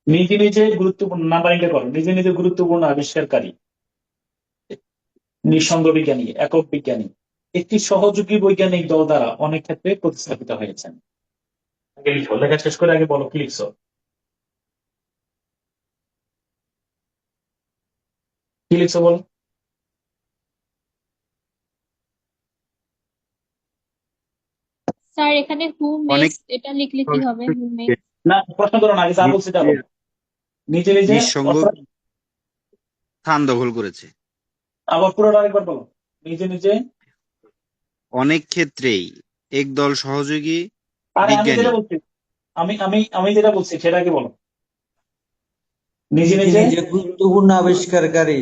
নিজে নিজে গুরুত্বপূর্ণ, নাম্বারিংটা করো, নিজে নিজে গুরুত্বপূর্ণ আবিষ্কারকারী নিঃসঙ্গ বিজ্ঞানী, একক বিজ্ঞানী একটি সহযোগী বৈজ্ঞানিক দল দ্বারা অনেক ক্ষেত্রে প্রতিস্থাপিত হয়েছেন। আগে লিখো, লেখা শেষ করে আগে বলো কি লিখছো, কি লিখছো বলো। স্যার এখানে হু অনেক মেক্স এটা লিখলে কি হবে? Who makes. না, প্রশ্ন করো না, আগে যা বলছি তা বলো। নিজে নিজে নিঃসঙ্গ স্থান দখল করেছে। আবার পুরোটা আরেকবার বলো। নিজে নিজে, অনেক ক্ষেত্রেই একদল সহযোগী আরে আমি বিজ্ঞানী যেটা বলছি, আমি যেটা বলছি সেটা কি বলো। নিজে নিজে নিজে নিজে গুরুত্বপূর্ণ আবিষ্কারকারী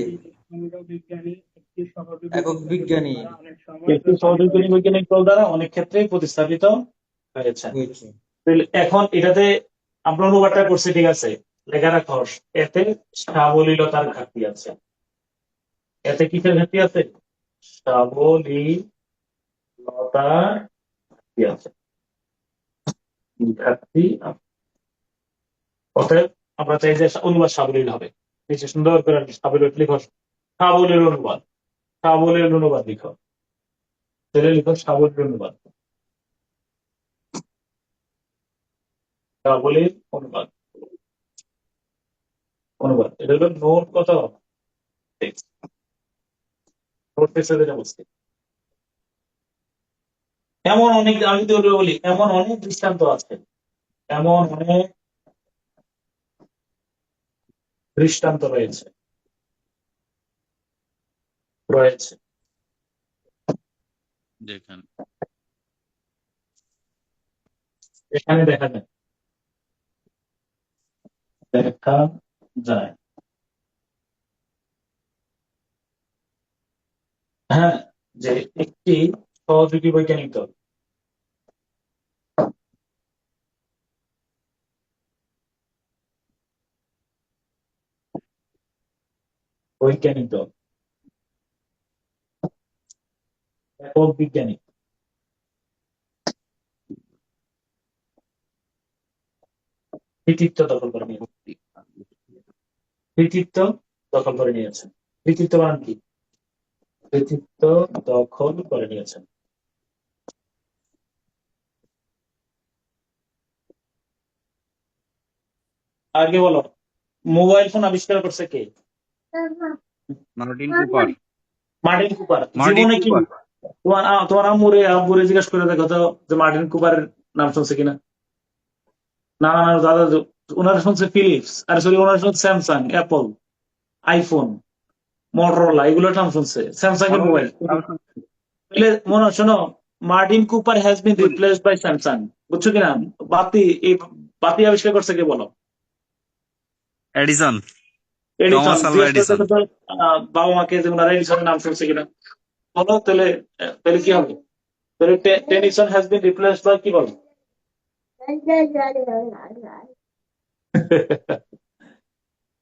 বিজ্ঞানী একটি সহযোগী একক বৈজ্ঞানিক দল বিজ্ঞানী দ্বারা অনেক সময় একটি সহযোগী বৈজ্ঞানিক দল দ্বারা অনেক ক্ষেত্রেই প্রতিস্থাপিত হয়েছে। হয়েছে। তাহলে এখন এটাতে আমরা অনুবাদটা করছি, ঠিক আছে, লেখা রাখো, এতে সাবলীলতার ঘাটতি আছে। এতে কিসের ঘাটতি আছে? সাবলীলতার ঘাটতি আছে, ঘাটতি আছে। অতএব আমরা চাই যে অনুবাদ সাবলীল হবে। নিচে সুন্দর করে সাবলীল লিখো, সাবলীল অনুবাদ, সাবলীল অনুবাদ লিখো। তাহলে লিখো সাবলীল অনুবাদ, সাবলীল অনুবাদ, অনুবাদ। এটা হলো নোট কত, নোট টেক্সটে যেটা বলছি। এমন অনেক, আমি যদি বলি এমন অনেক দৃষ্টান্ত আছে, এমন অনেক দৃষ্টান্ত রয়েছে, রয়েছে দেখেন এখানে দেখা যায়। দেখা যায়। হ্যাঁ, যে একটি সহযোগী বৈজ্ঞানিক দল। বৈজ্ঞানিক দল, একক বিজ্ঞানী, কৃতিত্ব দখল করে নিয়েছে। কৃতিত্ব দখল করে নিয়েছেন। কৃতিত্ব মানে কি? কৃতিত্ব দখল করে নিয়েছেন। আগে বলো, মোবাইল ফোন আবিষ্কার করছে কে? Martin Cooper. Martin Cooper. Martin জীবনে কি কুপার। তোমার আম্মুরে জিজ্ঞেস করে দেখো তো যে মার্টিন কুপারের নাম শুনছে কিনা। না না না, দাদা ওনারা শুনছে ফিলিপস, আর সরি ওনারা শুনছে স্যামসাং, অ্যাপল, আইফোন, মোটরোলা, এগুলোর নাম শুনছে। স্যামসাং এর মোবাইল মনে শোনো, Martin Cooper has been replaced by Samsung. বুঝছো কিনা? বাতি, এই বাতি আবিষ্কার করছে কে বলো? এডিসন। এডিসন। টমাস আলভা জিজ্ঞেস করে এডিসন। দেখো তো বাবা মাকে যে ওনারা এডিসনের নাম শুনছে কিনা। বলো তাহলে। তাহলে কি হবে? তাহলে Tennyson has been replaced by কি বলো?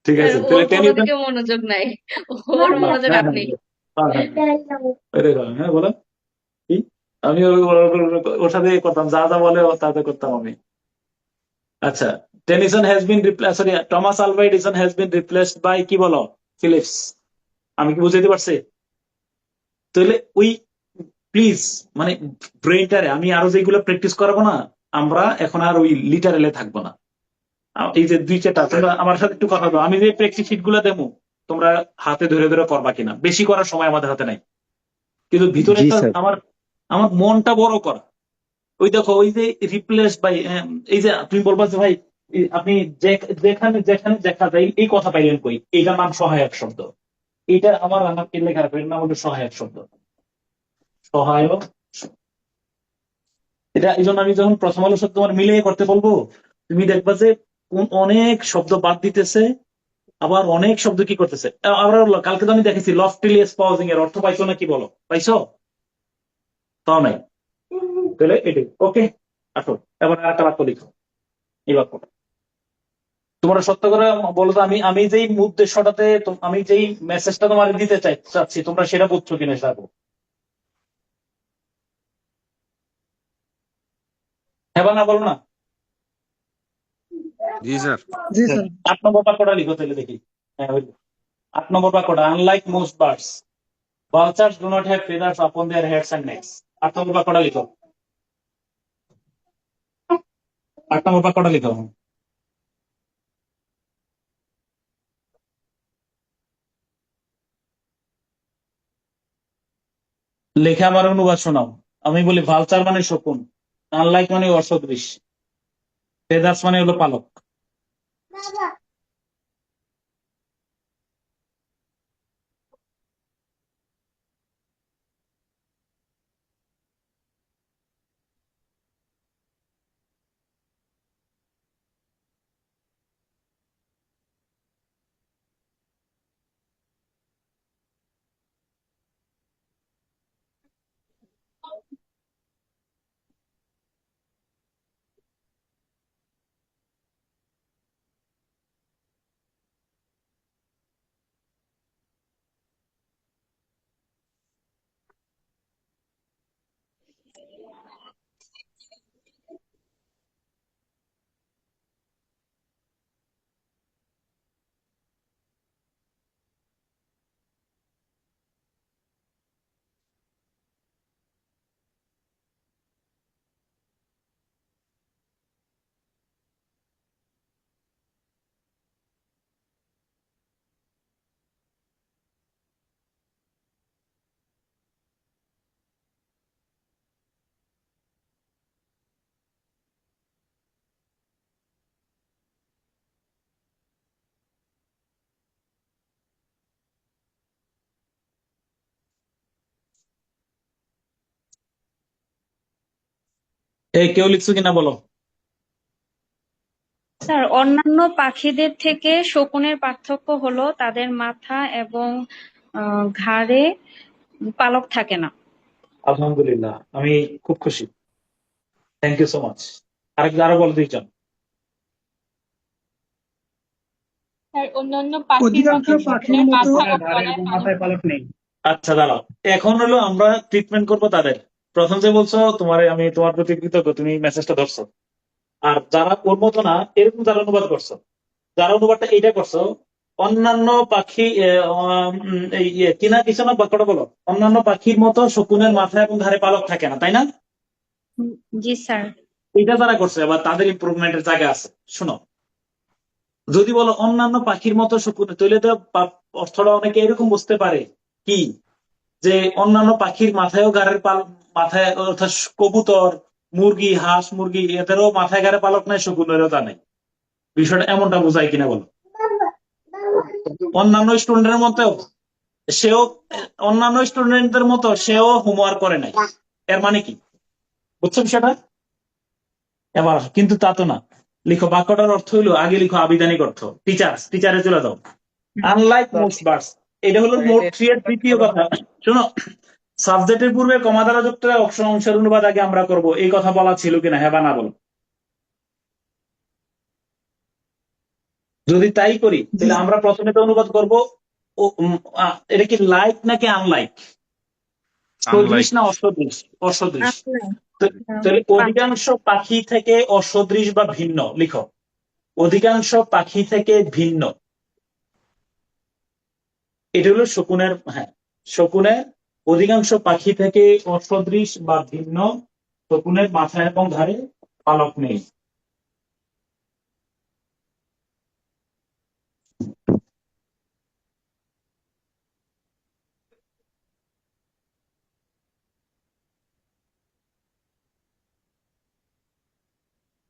ঠিক স্যার, আছে, ওর তাহলে কোনো টেনিসন। দিকে মনোযোগ নাই, ওর মনোযোগ হ্যাঁ হ্যাঁ আপনি। হ্যাঁ হ্যাঁ হ্যাঁ। ওই দেখো, হ্যাঁ বলো কি। আমি ওর সাথে করতাম, যা যা বলে তাতে করতাম আমি। আচ্ছা, Tennyson has been replace, sorry, Thomas Alva Edison has been replaced by কি বলো? ফিলিপস। আমি কি বুঝাইতে পারছি? তাহলে ওই প্লিজ, মানে ব্রেইনটারে আমি আরো যেগুলো প্র্যাকটিস করাবো না, আমরা এখন আর ওই লিটারেলে থাকবো না। এই যে দুই চারটা, তোমরা আমার সাথে একটু কথা দাও, আমি যে প্র্যাকটিস শিট গুলো দেবো তোমরা হাতে ধরে ধরে করবা কিনা। বেশি করার সময় আমাদের হাতে নাই, কিন্তু ভিতরে জি একটা স্যার। আমার আমার মনটা বড় করা। ওই দেখো, ওই যে রিপ্লেস বাই, এই যে তুমি বলবা যে ভাই আপনি যেখানে যেখানে দেখা যায় এই কথা পাইলেন কই, এইটার নাম সহায়ক শব্দ। এটা আমার লেখা রাখবেন, নাম হলো সহায়ক শব্দ। সহায়ক। এটা এই জন্য আমি যখন প্রথম আলোর সাথে তোমার মিলিয়ে করতে বলবো, তুমি দেখবা যে অনেক শব্দ বাদ দিতেছে, আবার অনেক শব্দ কি করতেছে। আবার কালকে তো আমি দেখেছি লফটিলি স্পাউজিং এর অর্থ পাইছো না কি বলো? পাইছো? তাও নাই। তাহলে এটাই ওকে। আসো, এবার আর একটা বাক্য লিখো। এই বাক্যটা তোমরা সত্য করে বলো তো, আমি আমি যেই উদ্দেশ্যটাতে আমি যেই মেসেজটা তোমার দিতে চাচ্ছি, তোমরা সেটা বুঝছো কিনা সেটা। হ্যাঁ বা না, বলো না। জি স্যার। জি স্যার। 8 নম্বর বাক্যটা লিখো তাহলে দেখি। হ্যাঁ, হইলো। 8 নম্বর বাক্যটা, unlike most birds, vultures do not have feathers upon their heads and necks. 8 নম্বর বাক্যটা লিখো। 8 নম্বর বাক্যটা লিখো। লেখে আমার অনুবাদ শোনাও। আমি বলি ভালচার মানে শকুন, আনলাইক মানে অসদৃশ, ফেদার্স মানে হলো পালক। এই কেউ লিখছো কিনা বলো। স্যার অন্যান্য পাখিদের থেকে শকুনের পার্থক্য হলো তাদের মাথা এবং ঘাড়ে পালক থাকে না। আলহামদুলিল্লাহ, আমি খুব খুশি। Thank you so much. আরো বলো দুইজন। স্যার অন্যান্য পাখির অধিকাংশ মতো পাখির শকুনের মতো মাথা ও ঘাড়ে গলায় এবং পালক মাথায় পালক নেই। আচ্ছা দাঁড়াও, এখন হলো আমরা ট্রিটমেন্ট করবো তাদের। প্রথম যে বলছো আমি তোমার প্রতি কৃতজ্ঞ, তুমি মেসেজটা ধরছো। আর যারা ওর মতো না এরকম যারা অনুবাদ করছো, যারা অনুবাদটা এইটা করছো, অন্যান্য পাখি এই কিনা কিছু না বাক্যটা বলো, অন্যান্য পাখির মতো শকুনের মাথা এবং ঘাড়ে পালক থাকে না, তাই না? জি স্যার। এটা যারা করছে এবার তাদের ইমপ্রুভমেন্টের জায়গা আছে। শোনো, যদি বলো অন্যান্য পাখির মতো শকুন, তাহলে তো অর্থটা অনেকে এরকম বুঝতে পারে কি, যে অন্যান্য পাখির মাথায়ও ঘাড়ের মাথায়, অর্থাৎ কবুতর, মুরগি, হাঁস, মুরগি এদেরও মাথায় ঘাড়ে পালক নাই, শকুনেরও তা নাই। বিষয়টা এমনটা বোঝায় কিনা বলো? অন্যান্য স্টুডেন্টের মতো সেও, অন্যান্য স্টুডেন্টদের মতো সেও হোমওয়ার্ক করে নাই, এর মানে কি বুঝছো বিষয়টা? এবার কিন্তু তা তো না। লিখো, বাক্যটার অর্থ হইলো, আগে লিখো আবিধানিক অর্থ। টিচারে চলে যাও। আনলাইক মোস্ট বার্ডস, এটা হলো নোট 3 এর তৃতীয় কথা। শোনো, সাবজেক্টের পূর্বে কমা দ্বারা যুক্ত অংশের অনুবাদ আগে আমরা করব, এই কথা বলা ছিল কিনা, হ্যাঁ বা না বলো? যদি তাই করি তাহলে আমরা প্রথমে তো অনুবাদ করব এটা কি লাইক নাকি আনলাইক, সদৃশ না অসদৃশ? অসদৃশ। তাহলে অধিকাংশ পাখি থেকে অসদৃশ বা ভিন্ন লিখো, অধিকাংশ পাখি থেকে ভিন্ন। এটা হলো শকুনের, হ্যাঁ শকুনের অধিকাংশ পাখি থেকে অসদৃশ বা ভিন্ন, শকুনের মাথা এবং ঘাড়ে পালক নেই।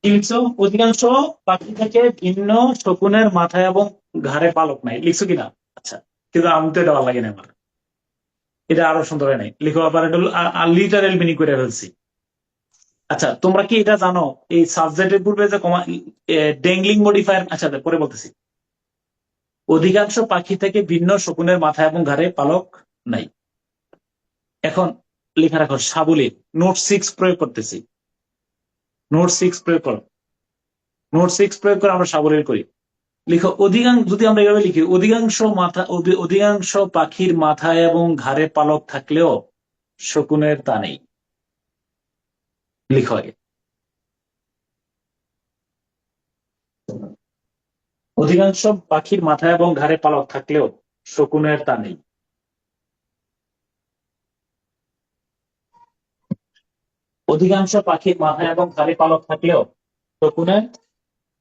কি লিখছো? অধিকাংশ পাখি থেকে ভিন্ন, শকুনের মাথা এবং ঘাড়ে পালক নাই, লিখছো কিনা? আচ্ছা, কিন্তু আমি তো এটা ভালো লাগে না আমার, এটা আরো সুন্দর হয় নাই। লিখো আবার, এটা লিটারেল মিনিং করে ফেলছি। আচ্ছা, তোমরা কি এটা জানো এই সাবজেক্টের পূর্বে যে ডেংলিং মডিফায়ার, আচ্ছা পরে বলতেছি। অধিকাংশ পাখি থেকে ভিন্ন, শকুনের মাথা এবং ঘাড়ে পালক নাই। এখন লেখা রাখো সাবলীল। নোট 6 প্রয়োগ করতেছি, নোট 6 প্রয়োগ করো, নোট 6 প্রয়োগ করে আমরা সাবলীল করি। লিখো, অধিকাংশ, যদি আমরা এভাবে লিখি, অধিকাংশ পাখির মাথায় এবং ঘাড়ে পালক থাকলেও শকুনের তা নেই। লিখো আগে, অধিকাংশ পাখির মাথায় এবং ঘাড়ে পালক থাকলেও শকুনের তা নেই। অধিকাংশ পাখির মাথায় এবং ঘাড়ে পালক থাকলেও শকুনের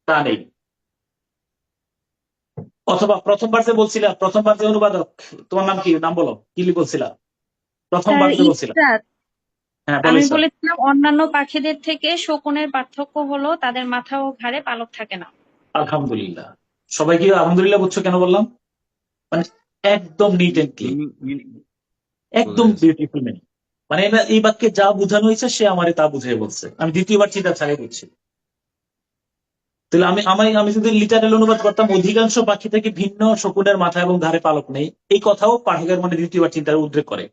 তা নেই। অথবা প্রথমবার যে বলছিলাম, প্রথমবার যে অনুবাদক, তোমার নাম কি, নাম বলো, কি বলছিলা প্রথমবার স্যার যে বলছিলাম? ইসরাত, হ্যাঁ আমি বলেছ। বলেছিলাম অন্যান্য পাখিদের থেকে শকুনের পার্থক্য হলো তাদের মাথা ও ঘাড়ে পালক থাকে না। আলহামদুলিল্লাহ, সবাই কি আলহামদুলিল্লাহ বুঝছো? কেন বললাম, মানে একদম নিট এন্ড ক্লিন, একদম বিউটিফুল মিনিং। মানে এই বাক্যে যা বোঝানো হয়েছে সে আমারে তা বুঝিয়ে বলছে, আমি দ্বিতীয়বার চিন্তা ছাড়াই বুঝছি। তাহলে আমি যদি লিটারেল অনুবাদ করতাম, অধিকাংশ পাখি থেকে ভিন্ন, শকুনের মাথা এবং ঘাড়ে পালক নেই, এই কথাও পাঠকের মনে দ্বিতীয়বার চিন্তার উদ্রেক করে।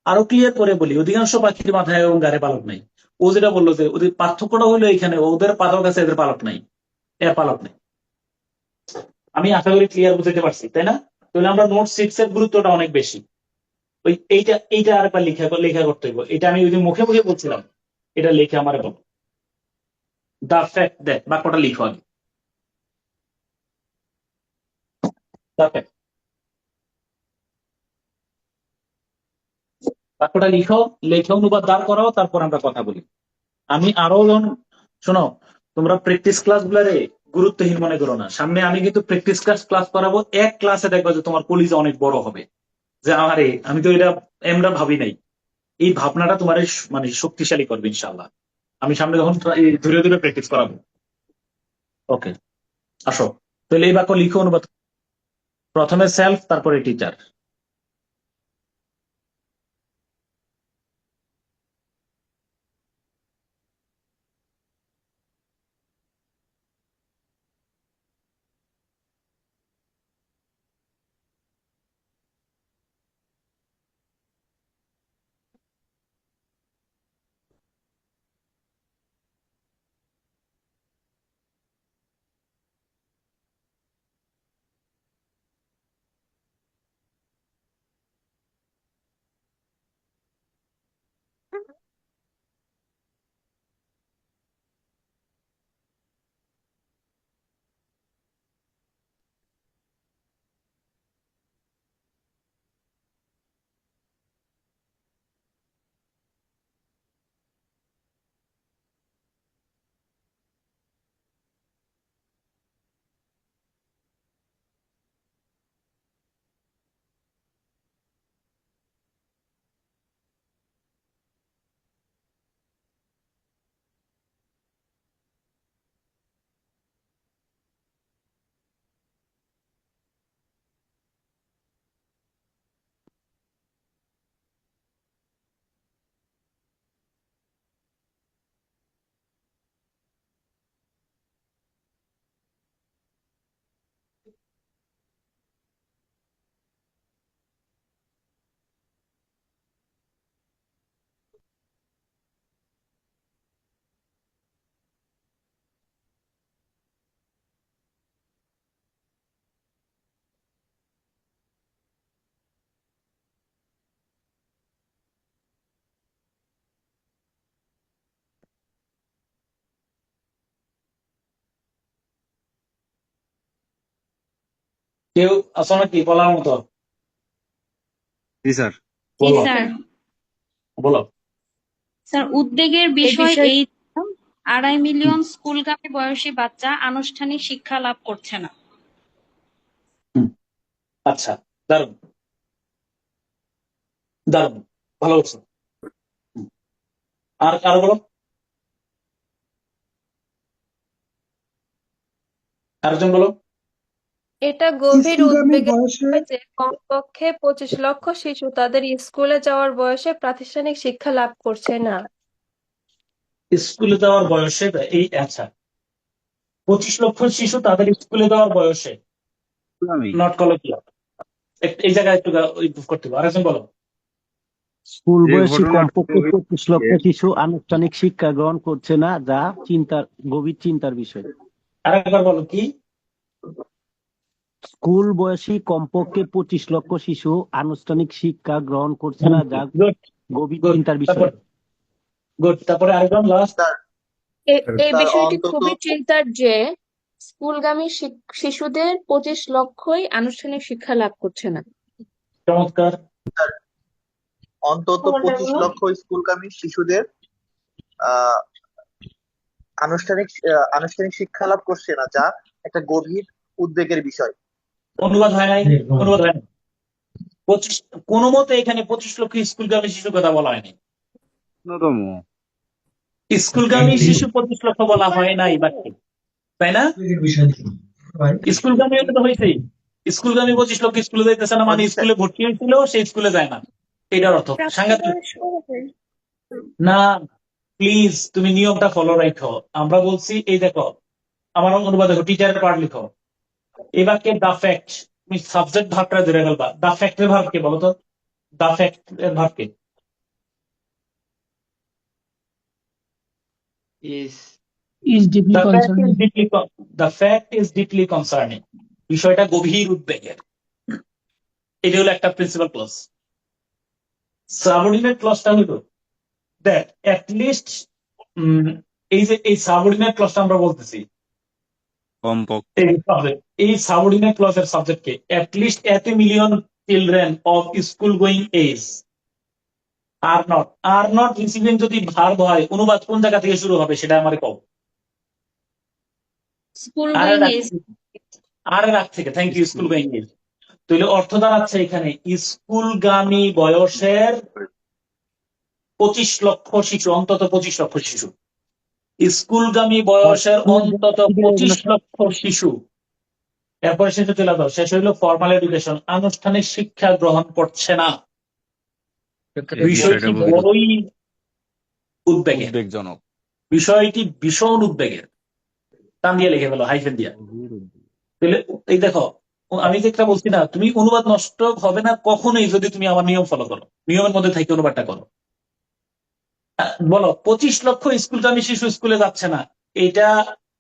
আরো ক্লিয়ার করে বলি, অধিকাংশ পাখির মাথায় এবং ঘাড়ে পালক নাই। ও যেটা বললো যে ওদের পার্থক্যটা হলো এখানে, ওদের পালক আছে, এদের পালক নাই, এর পালক নেই। আমি আশা করি ক্লিয়ার বুঝতে পারছি, তাই না? তাহলে আমরা নোট 6 এর গুরুত্বটা অনেক বেশি। এইটা আরেকবার লেখা করতে হবে। এটা আমি ওই যে মুখে মুখে বলছিলাম, এটা লিখে আমার বল, দা ফ্যাক্ট দ্যাট, বাক্যটা লিখো আগে। দা ফ্যাক্ট, বাক্যটা লিখো, লেখে অনুবাদ দাঁড় করাও, তারপর আমরা কথা বলি। আমি আরো শোনো, তোমরা প্র্যাকটিস ক্লাস গুলারে গুরুত্বহীন মনে করো না। সামনে আমি কিন্তু প্র্যাকটিস ক্লাস করাবো, এক ক্লাসে দেখবো যে তোমার কলিজা অনেক বড় হবে, যে আরে আমি তো এটা আমরা ভাবি নাই। এই ভাবনাটা তোমার মানে শক্তিশালী করবে ইনশাল্লাহ। আমি সামনে যখন ধীরে ধীরে প্র্যাকটিস করাবো। ওকে, আসো তাহলে এই বাক্য লিখো, অনুবাদ। প্রথমে সেলফ, তারপরে টিচার। কেউ আছো নাকি বলার মতো? জি স্যার। জি বলো স্যার। বলো। স্যার উদ্বেগের এই বিষয় বিষয়ে এই 2.5 মিলিয়ন স্কুলগামী বয়সী বাচ্চা আনুষ্ঠানিক শিক্ষা লাভ করছে না। আচ্ছা, দারুণ দারুণ, ভালো করছো। আর আরো বলো, আরেকজন বলো। এটা গভীর স্কুলগামী উদ্বেগের বয়সে বিষয় যে কমপক্ষে 25 লক্ষ শিশু তাদের স্কুলে যাওয়ার বয়সে প্রাতিষ্ঠানিক শিক্ষা লাভ করছে না। স্কুলে যাওয়ার বয়সে এই আচ্ছা 25 লক্ষ শিশু তাদের স্কুলে যাওয়ার বয়সে আমি নট কলোকিয়াল, এই জায়গায় একটু ইমপ্রুভ করতে হবে। আরেকজন বলো। স্কুল যে বয়সী ঘটনা কমপক্ষে 25 লক্ষ শিশু আনুষ্ঠানিক শিক্ষা গ্রহণ করছে না, যা গভীর চিন্তার বিষয়। আরেকবার বলো কি? স্কুল বয়সী কমপক্ষে 25 লক্ষ শিশু আনুষ্ঠানিক শিক্ষা গ্রহণ করছে না, যা গভীর চিন্তার বিষয়। গুড, তারপরে আরেকজন লাস্ট। এই স্যার বিষয়টি অন্তত খুবই চিন্তার যে স্কুলগামী শিশুদের 25 লক্ষই আনুষ্ঠানিক শিক্ষা লাভ করছে না। চমৎকার। অন্তত 25 লক্ষ স্কুলগামী শিশুদের আহ আনুষ্ঠানিক শিক্ষা লাভ করছে না, যা একটা গভীর উদ্বেগের বিষয়। অনুবাদ হয় নাই, অনুবাদ হয় নাই। 25 কোন মতে এখানে 25 লক্ষ স্কুলগামী শিশুর কথা বলা হয়নি। ন্যূনতম স্কুলগামী শিশু 25 লক্ষ বলা হয় নাই বাক্যে, তাই না? স্কুলগামী হলে তো হয়েছেই। স্কুলগামী 25 লক্ষ স্কুলে যাইতেছে না মানে স্কুলে ভর্তি হয়েছিল, সেই স্কুলে যায় না, এটার অর্থ সাংঘাতিক। না প্লিজ, তুমি নিয়মটা ফলো রাখো। আমরা বলছি এই দেখো, আমার অনুবাদ দেখো, টিচারের পার্ট লিখো। এই বাক্যে দা ফ্যাক্ট, তুমি সাবজেক্ট ভাবটা ধরে ফেলবা। দা ফ্যাক্টের ভাব কে বলো তো? দা ফ্যাক্ট এর ভাব কে? The fact is deeply concerning, বিষয়টা গভীর উদ্বেগের। এটা হলো একটা প্রিন্সিপাল ক্লজ। সাবঅর্ডিনেট ক্লজটা হলো দ্যাট অ্যাট লিস্ট, এই যে এই সাবঅর্ডিনেট ক্লজটা আমরা বলতেছি, কমপক্ষে এই সাবঅর্ডিনেট ক্লজের সাবজেক্টকে at least at a million children of school going age are not receiving যদি ভার্ব হয়, অনুবাদ কোন জায়গা থেকে শুরু হবে সেটা আমারে কও। স্কুল আর গোয়িং এজ। আগ থেকে, thank you, school going age. তাহলে অর্থ দাঁড়াচ্ছে এখানে স্কুলগামী বয়সের 25 লক্ষ শিশু, অন্তত 25 লক্ষ শিশু। স্কুলগামী বয়সের অন্তত 25 লক্ষ শিশু। এরপরে শেষে চলে যাও, শেষ হইলো ফর্মাল এডুকেশন, আনুষ্ঠানিক শিক্ষা গ্রহণ করছে না। বিষয়টি বড়ই উদ্বেগের, উদ্বেগজনক। বিষয়টি ভীষণ উদ্বেগের। টান দিয়ে লিখে ফেলো, হাইফেন দিয়া। তাহলে এই দেখো, আমি যেটা বলছি না, তুমি অনুবাদ নষ্ট হবে না কখনোই যদি তুমি আমার নিয়ম ফলো করো, নিয়মের মধ্যে থেকে অনুবাদটা করো। বলো 25 লক্ষ স্কুলগামী শিশু স্কুলে যাচ্ছে না, এটা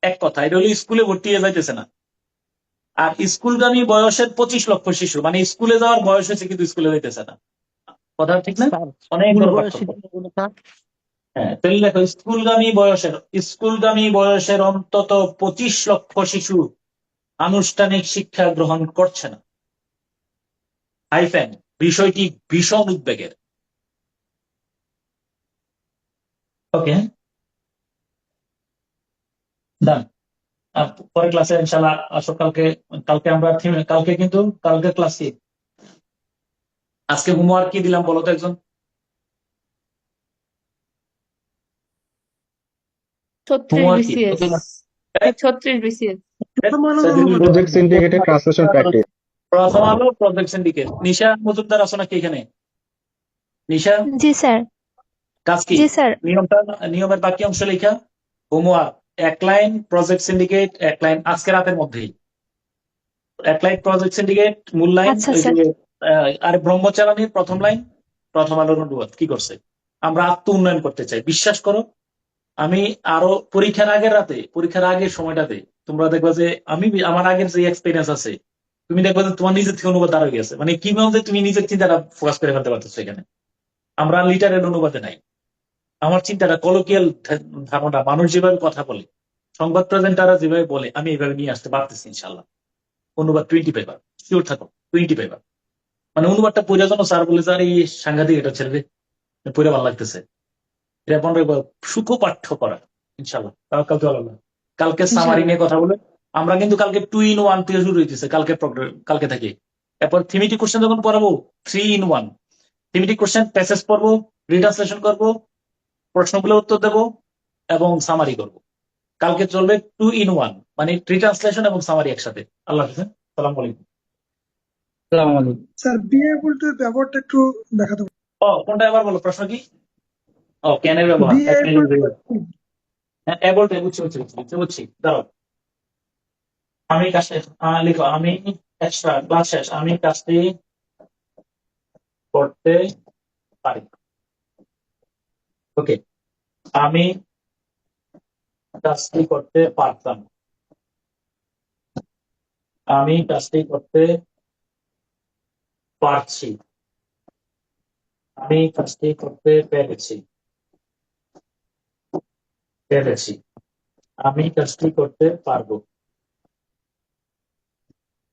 এক কথা, এটা হলো স্কুলে ভর্তি হয়ে যাইতেছে না। আর স্কুলগামী বয়সের 25 লক্ষ শিশু মানে স্কুলে যাওয়ার বয়স হয়েছে কিন্তু স্কুলে যাইতেছে না। কথা ঠিক না? অনেক বড় পার্থক্য। হ্যাঁ, তাহলে দেখো, স্কুলগামী বয়সের অন্তত 25 লক্ষ শিশু আনুষ্ঠানিক শিক্ষা গ্রহণ করছে না। হাইফেন, বিষয়টি ভীষণ উদ্বেগের। ওকে, ডান। পরের ক্লাসে ইনশাআল্লাহ আসো। কালকে আমরা কালকে কিন্তু কালকে ক্লাস কি, আজকে হোমওয়ার্ক কি দিলাম বলো তো একজন? 36 বিসিএস। 36 বিসিএস। প্রজেক্ট সিন্ডিকেটের ট্রান্সলেশন প্র্যাকটিস। প্রথম আলো প্রজেক্ট সিন্ডিকেট। নিশা মজুমদার আছো নাকি এখানে? নিশা? জি স্যার। কাজ কি? জি স্যার। নিয়মের বাকি অংশ লেখা, homework 1 line project syndicate, 1 line আজকে রাতের মধ্যেই। 1 লাইন প্রজেক্ট সিন্ডিকেট মূল লাইন, আচ্ছা স্যার। আর ব্রহ্মচারণীর প্রথম লাইন, প্রথম আলোর অনুবাদ কি করছে। আমরা আত্ম উন্নয়ন করতে চাই, বিশ্বাস করো। আমি আরো পরীক্ষার আগের সময়টাতে তোমরা দেখবা যে আমার আগের যে এক্সপিরিয়েন্স আছে, তুমি দেখবা যে তোমার নিজের থেকে অনুবাদ আরো গেছে। মানে কিভাবে তুমি নিজের চিন্তাটা ফোকাস করে ফেলতে পারতেছো এখানে। আমরা লিটারের অনুবাদে নাই। আমার চিন্তাটা কলোকিয়াল ধারণা, মানুষ যেভাবে কথা বলে, সংবাদ প্রেজেন্টাররা যেভাবে বলে, আমি এইভাবে নিয়ে আসতে পারতেছি ইনশাল্লাহ। অনুবাদ 20 পেপার শিওর থাকো 20 পাইবা। মানে অনুবাদটা পড়ে জন্য স্যার বলে স্যার এই সাংঘাতিক এটা ছেলে পড়ে ভালো লাগতেছে, এটা মনে রাখবা, সুখপাঠ্য করা ইনশাল্লাহ। তাওয়াক্কাল তু আলাল্লাহ। কালকে সামারি নিয়ে কথা বলে আমরা কিন্তু কালকে 2-in-1 থেকে শুরু হইতেছে কালকে থেকে। এরপর থিমেটিক কোশ্চেন যখন পড়াবো 3-in-1, থিমেটিক কোশ্চেন প্যাসেজ পড়বো, রিট্রান্সলেশন করবো, প্রশ্নগুলো উত্তর দেবো এবং সামারি করবো। কালকে চলবে 2-in-1, মানে রিট্রান্সলেশন এবং সামারি একসাথে। আল্লাহ হাফেজ। আসসালামু আলাইকুম। স্যার বি এবল টু ব্যবহারটা একটু দেখাতে পারেন? কোনটা এবার বলো, প্রশ্ন কি? ক্যানের ব্যবহার। বি এবল হ্যাঁ, এবল টু, বুঝছি। দাঁড়াও, আমি কাজটা লিখো, আমি এক্সট্রা ক্লাস শেষ, আমি কাজটি করতে পারি। ওকে, আমি কাজটি করতে পারতাম, আমি কাজটি করতে পারছি, আমি কাজটি করতে পেরেছি, আমি কাজটি করতে পারবো।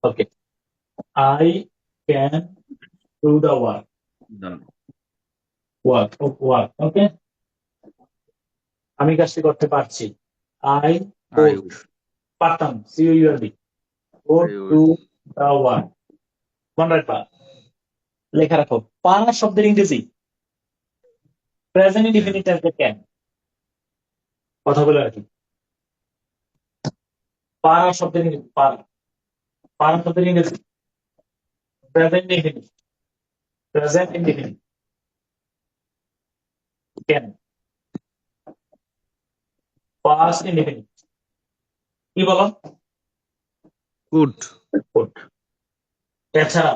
Okay, I can do the work. Okay, আমি কাজটি করতে পারছি, আই কুড, পারতাম, C U R D, could do the work. মনে রাখবা, লেখা রাখো। পারা শব্দের ইংরেজি প্রেজেন্ট ইনডিফিনিট টেন্সে ক্যান। কথা বলে রাখি, পারা শব্দের ইংরেজি, পারা শব্দের ইংরেজি present indefinite can. Past indefinite কি বলো? কুড। এছাড়া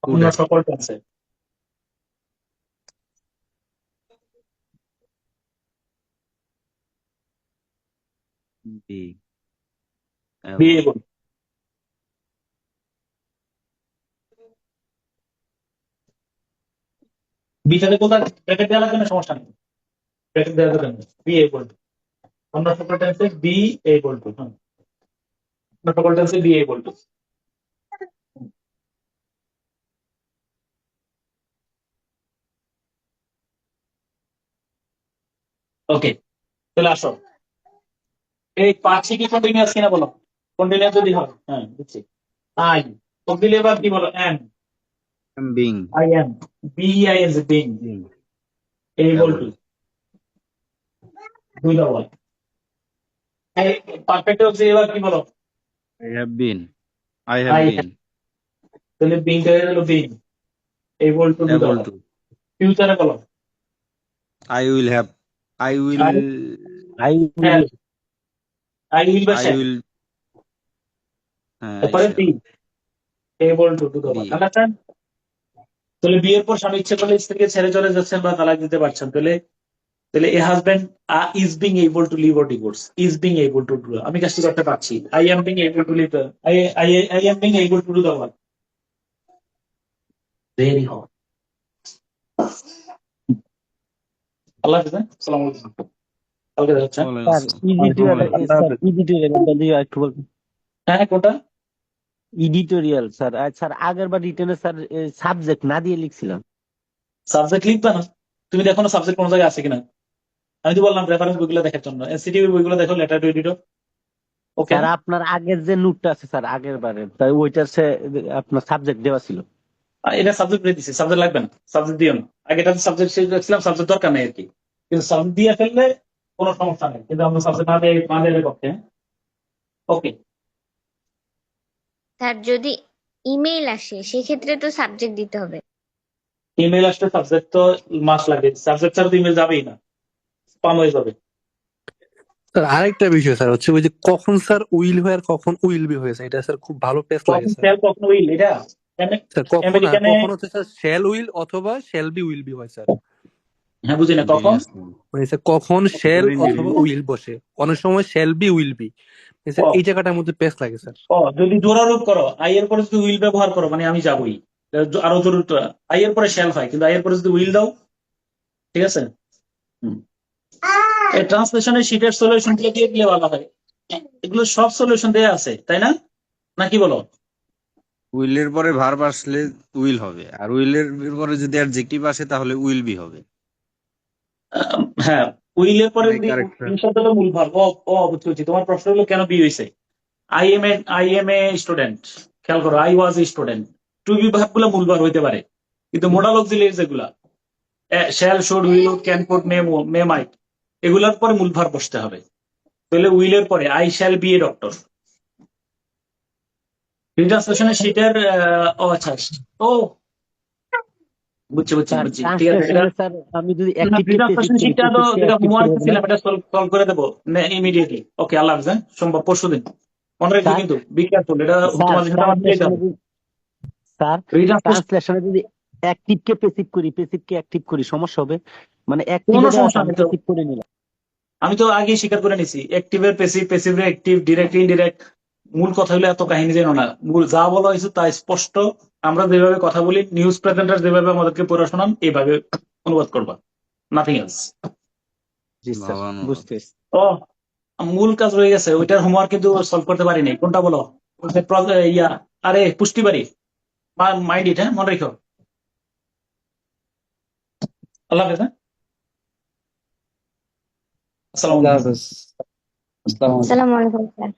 অন্য সকল টেন্সে বি এবল। বিটাতে কোথায় ব্র্যাকেট দেওয়া লাগবে না, সমস্যা নেই, ব্র্যাকেট দেওয়া লাগবে না। বি এবল টু, অন্য সকল টেন্সে বি এবল টু, অন্য সকল টেন্সে বি এবল টু। ওকে, চলে আসো। এই পাচ্ছি কি কন্টিনিউয়াস কিনা বলো? কন্টিনিউয়াস যদি হয়, হ্যাঁ বুঝছি। আই দিলে এবার কি বলো? Am, being, I am, B I N, being able to do the work. Perfect object এবার কি বলো? I have been, I have I been তাহলে বিংটা হয়ে গেল being able to do the able work. to, ফিউচারে বলো? I will have, I will, I will I will বা I shall. will, তারপরে be able to do the work. Understand? তাহলে বিয়ের পর স্বামী ইচ্ছে করলে স্ত্রীকে ছেড়ে চলে যাচ্ছেন বা তালাক দিতে পারছেন, তাহলে a husband is being able to leave or divorce, is being able to do. আমি কাজটি করতে পারছি, I am being able to leave, I am being able to do the work. Very hot. আল্লাহ হাফেজ। আসসালামু আলাইকুম। কালকে দেখা হচ্ছে। এডিটোরিয়াল একটু বলবেন? হ্যাঁ, কোনটা? Editorial sir. স্যার আগের বার রিটেনে স্যার সাবজেক্ট না দিয়ে লিখছিলাম। সাবজেক্ট লিখবে না? তুমি দেখো না সাবজেক্ট কোন জায়গায় আছে কিনা। আমি তো বললাম রেফারেন্স বইগুলো দেখার জন্য, এনসিটিভি বইগুলো দেখো, letter to editor. Okay, sir আপনার আগের যে নোটটা আছে স্যার আগের বারে, তাই ওইটার সে আপনার সাবজেক্ট দেওয়া ছিল। এটা সাবজেক্ট দিয়ে দিচ্ছি, সাবজেক্ট লাগবে না, সাবজেক্ট দিও না। আগেটা সাবজেক্ট দেখছিলাম, সাবজেক্ট দরকার নেই আর কি, কিন্তু সাবজেক্ট দিয়ে ফেললে কোনো সমস্যা নেই, কিন্তু আমরা সাবজেক্ট না দিয়ে পক্ষে। ওকে, তার যদি ইমেইল আসে সেক্ষেত্রে তো সাবজেক্ট দিতে হবে। ইমেল আসলে সাবজেক্ট তো মাস লাগে, সাবজেক্ট ছাড়া তো ইমেল যাবেই না, স্পাম হয়ে যাবে। স্যার আরেকটা বিষয় স্যার হচ্ছে ওই যে কখন স্যার উইল হয় আর কখন উইল বি হয়েছে, এটা স্যার খুব ভালো পেস লাগে স্যার। কখন উইল, এটা স্যার কখন কখন হচ্ছে স্যার শ্যাল উইল অথবা শ্যাল বি উইল বি হয় স্যার। হ্যাঁ, বুঝি না কখন, মানে স্যার কখন শ্যাল অথবা উইল বসে, অনেক সময় শ্যাল বি উইল বি, এই জায়গাটার মধ্যে পেস লাগে স্যার। যদি জোরারোপ করো, আই এর পরে যদি উইল ব্যবহার করো, মানে আমি যাবই, আরো জরুরি। আই এর পরে শ্যাল হয়, কিন্তু আই এর পরে যদি উইল দাও, ঠিক আছে। এই ট্রান্সলেশনের শীটের সলিউশন দিয়ে দিলে ভালো হয়। এগুলো সব সলিউশন দেয়া আছে, তাই না? নাকি বলো? উইলের পরে ভার্ব আসলে উইল হবে, আর উইলের পরে যদি অ্যাডজেক্টিভ আসে তাহলে উইল বি হবে। হ্যাঁ, উইলের পরে এটাই যদি কারেক্ট। শব্দ হলো মূল ভার্ব। বুঝতে পেরেছি। তোমার প্রশ্ন হলো কেন বি হয়েছে। আই এম এ স্টুডেন্ট, খেয়াল করো, I was a student. To be verb গুলো মূল ভার্ব হইতে পারে, কিন্তু মোডাল অক্সিলারি যেগুলা shall, should, will, can, could, may, might, এগুলার পরে মূল ভার্ব বসতে হবে। তাহলে উইলের পরে I shall be a doctor. ট্রান্সলেশনে সেটার আচ্ছা, ও বুঝছি, স্যার ঠিক আছে। এটা ট্রান্সলেশনে স্যার আমি যদি অ্যাক্টিভ কে প্যাসিভ ট্রান্সলেশন করি, শিটটা তো প্যাসিভ কে যেটা অ্যাক্টিভ হোমওয়ার্ক করি হবে না? ছিলাম, এটা সলভ করে দেবো ইমিডিয়েটলি। ওকে, আল্লাহ হাফেজ। হ্যাঁ, সোমবার পরশু দিন মনে রাখবে স্যার কিন্তু, বি কেয়ারফুল। এটা স্যার তোমাদের সাথে আমার মিলাইতে হবে। স্যার ট্রান্সলেশনে যদি অ্যাক্টিভ কে প্যাসিভ করি, প্যাসিভ কে অ্যাক্টিভ করি, সমস্যা হবে? মানে অ্যাক্টিভ কোনো এটা সমস্যা আমি নেই তো, প্যাসিভ করে নিলাম। আমি তো আগেই স্বীকার করে নিছি। অ্যাক্টিভের প্যাসিভ, প্যাসিভের অ্যাক্টিভ, ডিরেক্ট ইনডিরেক্ট। মূল কথা হলো এত কাহিনী যেন না, মূল যা বলা হয়েছে তা স্পষ্ট। আমরা যেভাবে কথা বলি, নিউজ প্রেজেন্টার যেভাবে আমাদেরকে পড়ে শোনান, এইভাবে অনুবাদ করবা, নাথিং এলস। জি স্যার, ভাবা বুঝতে পেরেছি। ও, মূল কাজ রয়ে গেছে, ওইটার হোমওয়ার্ক কিন্তু সলভ করতে পারিনি। কোনটা বলো? ইয়া, আরে পুষ্টিবাড়ি, মাইন্ড ইট। হ্যাঁ, মনে রেখো। আল্লাহ হাফেজ। হ্যাঁ, আসসালামু আল্লাহ আলাইকুম। হাফেজ। আসসালামু আলাইকুম। আসসালামু আলাইকুম স্যার।